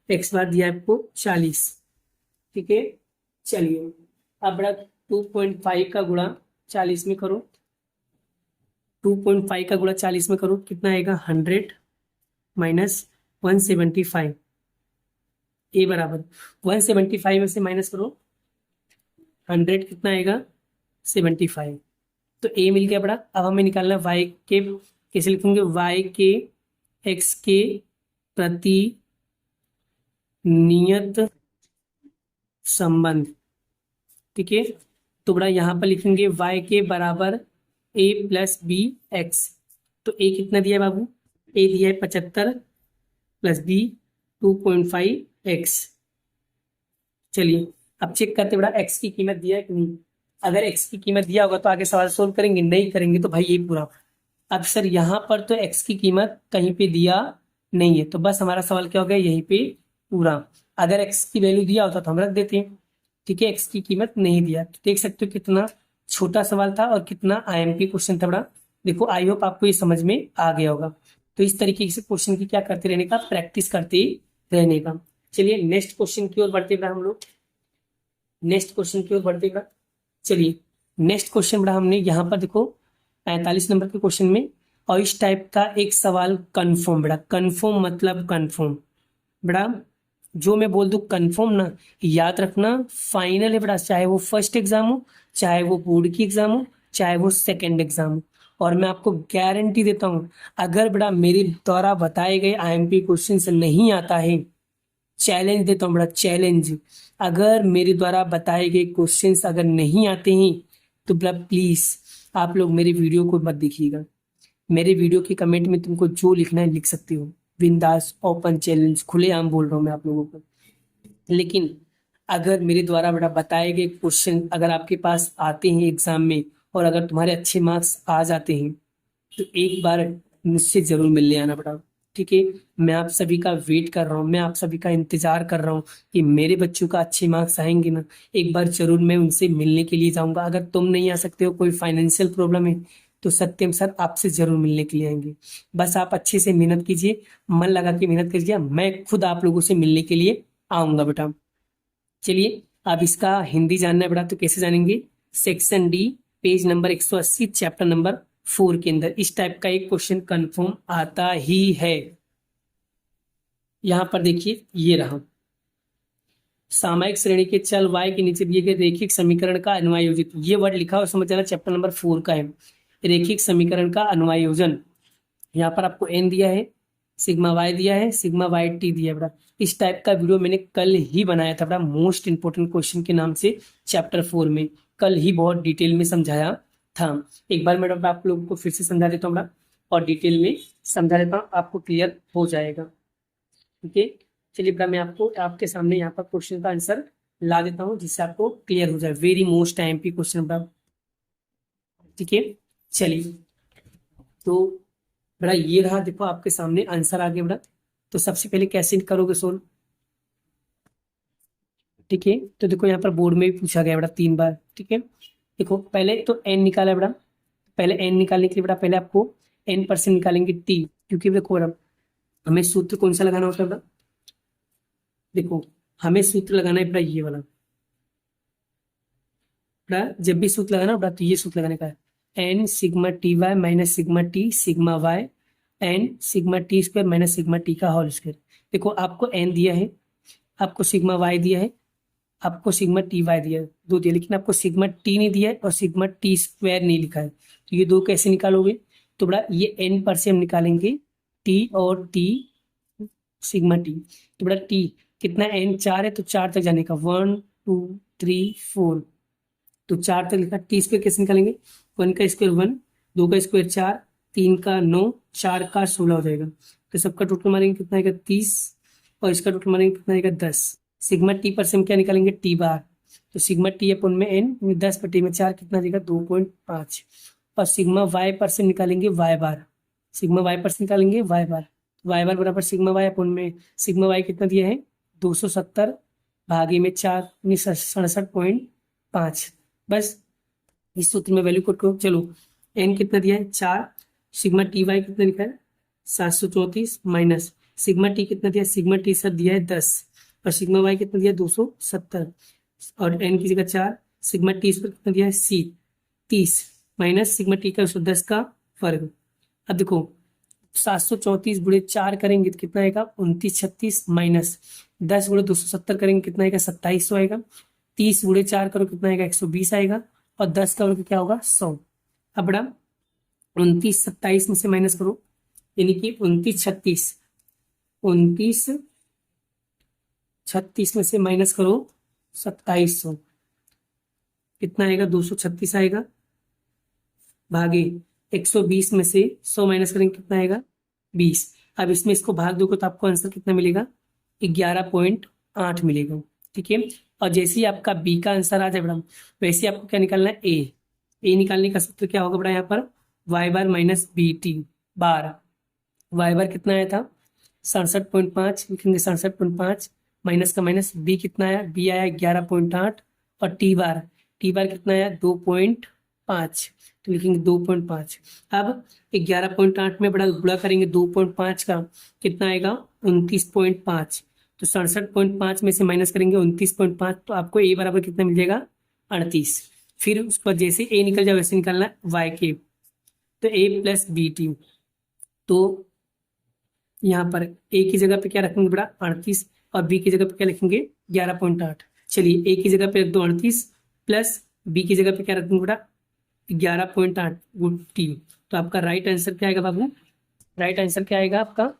एक्स बार दिया है आपको 40। ठीक है, चलिए अब बड़ा 2.5 का गुणा 40 में करो, 2.5 का गुणा 40 में करो, कितना आएगा 100 माइनस 175। ए बराबर 175 में से माइनस करो 100, कितना आएगा 75। तो ए मिल गया बड़ा। अब हमें निकालना है वाई के, कैसे लिखेंगे, वाई के एक्स के प्रति नियत संबंध। ठीक है, तो बड़ा यहाँ पर लिखेंगे y के बराबर a प्लस बी एक्स। तो a कितना दिया है बाबू, a दिया है 75 प्लस b 2.5 x। चलिए अब चेक करते बड़ा x की कीमत दिया है कि नहीं। अगर x की कीमत दिया होगा तो आगे सवाल सोल्व करेंगे, नहीं करेंगे तो भाई यही पूरा। अब सर यहाँ पर तो x की कीमत कहीं पे दिया नहीं है, तो बस हमारा सवाल क्या हो गया, यहीं पे पूरा। अगर x की वैल्यू दिया होता तो हम रख देते हैं। ठीक है, एक्स की कीमत नहीं दिया, तो देख सकते हो कितना छोटा सवाल था और कितना आईएमपी क्वेश्चन था बड़ा। देखो आई होप आपको ये समझ में आ गया होगा। तो इस तरीके से क्वेश्चन की क्या करते रहने का, प्रैक्टिस करते रहने का। चलिए नेक्स्ट क्वेश्चन की ओर बढ़ते बड़ा हम लोग, नेक्स्ट क्वेश्चन की ओर बढ़ते बड़ा। चलिए नेक्स्ट क्वेश्चन बड़ा हमने यहाँ पर देखो 45 नंबर के क्वेश्चन में, और इस टाइप का एक सवाल कन्फर्म बड़ा, कन्फर्म मतलब कन्फर्म बड़ा, जो मैं बोल दूं कन्फर्म ना, याद रखना फाइनल है बड़ा। चाहे वो फर्स्ट एग्जाम हो, चाहे वो बोर्ड की एग्जाम हो, चाहे वो सेकंड एग्जाम हो। और मैं आपको गारंटी देता हूँ, अगर बड़ा मेरे द्वारा बताए गए आईएमपी क्वेश्चन नहीं आता है, चैलेंज देता हूँ बड़ा, चैलेंज, अगर मेरे द्वारा बताए गए क्वेश्चंस अगर नहीं आते हैं तो बड़ा प्लीज आप लोग मेरे वीडियो को मत देखिएगा। मेरे वीडियो के कमेंट में तुमको जो लिखना है लिख सकते हो, बिंदास ओपन चैलेंज, खुलेआम बोल रहा हूँ मैं आप लोगों को। लेकिन अगर मेरे द्वारा बड़ा बताए गए क्वेश्चन अगर आपके पास आते हैं एग्जाम में, और अगर तुम्हारे अच्छे मार्क्स आ जाते हैं, तो एक बार मुझसे जरूर मिलने आना पड़ा। ठीक है, मैं आप सभी का वेट कर रहा हूँ, मैं आप सभी का इंतजार कर रहा हूँ कि मेरे बच्चों का अच्छे मार्क्स आएंगे ना, एक बार जरूर मैं उनसे मिलने के लिए जाऊंगा। अगर तुम नहीं आ सकते हो, कोई फाइनेंशियल प्रॉब्लम है, तो सत्यम सर आपसे जरूर मिलने के लिए आएंगे। बस आप अच्छे से मेहनत कीजिए, मन लगा के मेहनत कीजिए, मैं खुद आप लोगों से मिलने के लिए आऊंगा बेटा। चलिए अब इसका हिंदी जानना है बेटा, तो कैसे जानेंगे, section D page number 180 chapter number 4 के अंदर इस टाइप का एक क्वेश्चन कंफर्म आता ही है। यहां पर देखिए ये रहा, सामयिक श्रेणी के चल y के नीचे दिए गए रेखिक समीकरण का अन्वयोजित, ये वर्ड लिखा और समझ जाना चैप्टर नंबर 4 का है, रेखिक समीकरण का अन्वयोजन। यहाँ पर आपको n दिया है, सिग्मा y दिया है, सिग्मा y t दिया है बेटा। इस टाइप का वीडियो मैंने कल ही बनाया था बेटा, मोस्ट इंपोर्टेंट क्वेश्चन के नाम से चैप्टर 4 में, कल ही बहुत डिटेल में समझाया था। एक बार मैडम आप लोगों को फिर से समझा देता हूँ बेटा, और डिटेल में समझा देता हूँ, आपको क्लियर हो जाएगा। ठीक है, चलिए बेटा मैं आपको आपके सामने यहाँ पर क्वेश्चन का आंसर ला देता हूँ जिससे आपको क्लियर हो जाए। वेरी मोस्ट आईएमपी क्वेश्चन बेटा। ठीक है, चलिए तो बेटा ये रहा, देखो आपके सामने आंसर आ गया बेटा। तो सबसे पहले कैसे करोगे सोल्व, ठीक है, तो देखो यहाँ पर बोर्ड में भी पूछा गया बेटा 3 बार। ठीक है, देखो पहले तो एन निकाला बेटा, पहले एन निकालने के लिए बेटा पहले आपको n% निकालेंगे t, क्योंकि देखो बेटा हमें सूत्र कौन सा लगाना होता है बेटा, देखो हमें सूत्र लगाना है बेटा ये वाला बेटा, जब भी सूत्र लगाना बेटा तो ये सूत्र लगाने का है, n sigma T Y minus sigma T sigma Y N sigma T square minus sigma T का होल स्क्वायर। देखो आपको एन दिया है, आपको सिग्मा वाई दिया है, आपको सिग्मा टी वाई दिया है, दो दिया, लेकिन आपको सिग्मा टी नहीं दिया है और सिग्मा टी स्क्वायर नहीं लिखा है। तो ये दो कैसे निकालोगे? तो बड़ा ये एन पर से हम निकालेंगे टी और टी सिग्मा टी। तो बड़ा टी कितना, एन 4 है तो 4 तक जाने का 1 2 3 4, तो 4 तक लिखा। टी स्क्वायर कैसे निकालेंगे? 1 का स्क्वायर 1, 2 का स्क्वायर 4, 3 का 9, 4 का 16 हो जाएगा। तो सबका टोटल मारेंगे कितना आएगा? 30, और इसका टोटल मारेंगे कितना आएगा? 10। सिग्मा टी पर से हम क्या निकालेंगे? T bar. तो सिग्मा टी अपन में एन 10 बटे में 4 कितना देगा? 2.5। और सिग्मा वाई पर से निकालेंगे वाई बार, सिग्मा वाई पर से निकालेंगे वाई बार। वाई बार बराबर सिग्मा वाई अपन में सिग्मा वाई कितना दिया है? 270 भागे में 4 यानी 67.5। बस इस सूत्र में वैल्यू पुट करो। चलो एन कितना दिया है? 4। सिग्मा टी वाई कितना लिखा है? 734 माइनस सिग्मा टी कितना दिया है? सिग्मा टी सर दिया है 10, और सिग्मा वाई कितना दिया है? 270, और एन की जगह 4। सिग्मा टी पर कितना दिया है? सी 30 माइनस सिग्मा टी का 110 का वर्ग। अब देखो 734 गुणे 4 करेंगे तो कितना आएगा? 2936 माइनस 10 गुणे 270 करेंगे कितना आएगा? 2700 आएगा। 30 गुणे 4 करो कितना आएगा? 120 आएगा, और 10 का वर्ग क्या होगा? 100। अब बड़ा 29 27 में से माइनस करो, यानी कि 29 36 में से माइनस करो 2700, कितना आएगा? 236 आएगा, भागे 120 में से 100 माइनस करेंगे कितना आएगा? 20। अब इसमें इसको भाग दोगे तो आपको आंसर कितना मिलेगा? 11.8 मिलेगा। ठीक है, और जैसे ही आपका बी का आंसर आ जाए बड़ा, वैसे आपको क्या निकालना है? ए निकालने का सूत्र क्या होगा बड़ा? यहाँ पर Y bar minus B T bar. Y bar कितना आया था? 67.5, लिखेंगे 67.5, माइनस का माइनस, बी कितना आया? बी आया 11.8, और टी बार कितना आया? 2.5, तो लिखेंगे 2.5। अब 11.8 में बड़ा गुणा करेंगे 2.5 का, कितना आएगा? 29.5। तो 67.5 में से माइनस करेंगे 29.5, तो आपको ए बराबर कितना मिल जाएगा? 38। फिर उस पर जैसे ए निकल जाए वैसे निकालना है वाई के, तो ए प्लस बी टी। तो यहाँ पर ए की जगह पे क्या रखेंगे बड़ा? 38, और बी की जगह पे क्या लिखेंगे? 11.8। चलिए ए की जगह पे रख दो 38, प्लस बी की जगह पे क्या रखेंगे बड़ा? 11.8 गुड टी। तो आपका राइट आंसर क्या आएगा बाबू? राइट आंसर क्या आएगा आपका?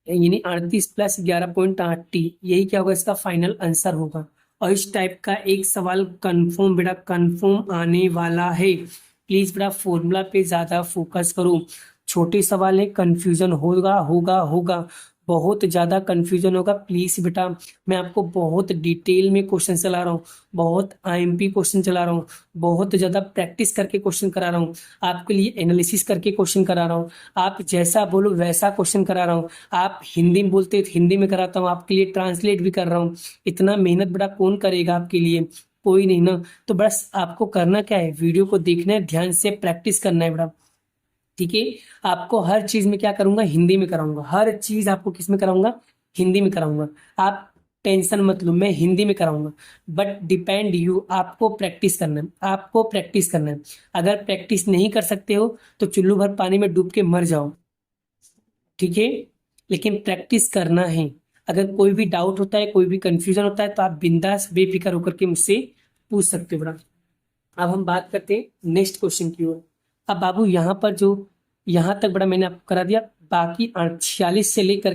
यानी 38 प्लस 11.8 टी, यही क्या होगा? इसका फाइनल आंसर होगा। और इस टाइप का एक सवाल कंफर्म बेटा कंफर्म आने वाला है। प्लीज बेटा फॉर्मूला पे ज्यादा फोकस करो। छोटे सवाल है, कंफ्यूजन होगा होगा होगा, बहुत ज़्यादा कन्फ्यूजन होगा। प्लीज़ बेटा मैं आपको बहुत डिटेल में क्वेश्चन चला रहा हूँ, बहुत आईएमपी क्वेश्चन चला रहा हूँ, बहुत ज़्यादा प्रैक्टिस करके क्वेश्चन करा रहा हूँ, आपके लिए एनालिसिस करके क्वेश्चन करा रहा हूँ। आप जैसा बोलो वैसा क्वेश्चन करा रहा हूँ। आप हिंदी में बोलते तो हिंदी में कराता हूँ, आपके लिए ट्रांसलेट भी कर रहा हूँ। इतना मेहनत बेटा कौन करेगा आपके लिए? कोई नहीं ना। तो बस आपको करना क्या है? वीडियो को देखना है, ध्यान से प्रैक्टिस करना है बेटा। ठीक है, आपको हर चीज में क्या करूंगा? हिंदी में कराऊंगा। हर चीज आपको किस में कराऊंगा? हिंदी में कराऊंगा। आप टेंशन मत लो, मैं हिंदी में कराऊंगा। बट डिपेंड यू, आपको प्रैक्टिस करना है, आपको प्रैक्टिस करना है। अगर प्रैक्टिस नहीं कर सकते हो तो चुल्लू भर पानी में डूब के मर जाओ। ठीक है, लेकिन प्रैक्टिस करना है। अगर कोई भी डाउट होता है, कोई भी कंफ्यूजन होता है, तो आप बिंदास बेफिक्र होकर के मुझसे पूछ सकते हो बड़ा। अब हम बात करते हैं नेक्स्ट क्वेश्चन की ओर। अब बाबू यहाँ पर जो यहाँ तक बड़ा मैंने आपको करा दिया, बाकी 46 से लेकर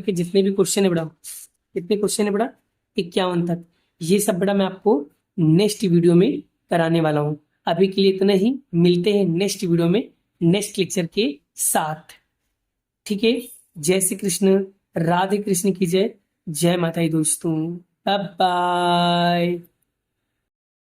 के जितने भी क्वेश्चन है बड़ा, कितने क्वेश्चन है बड़ा? 51 तक। ये सब बड़ा मैं आपको नेक्स्ट वीडियो में कराने वाला हूँ। अभी के लिए इतना ही, मिलते हैं नेक्स्ट वीडियो में नेक्स्ट लेक्चर के साथ। ठीक है, जय श्री कृष्ण, राधे कृष्ण की जय, जय माता दी दोस्तों, बाय बाय।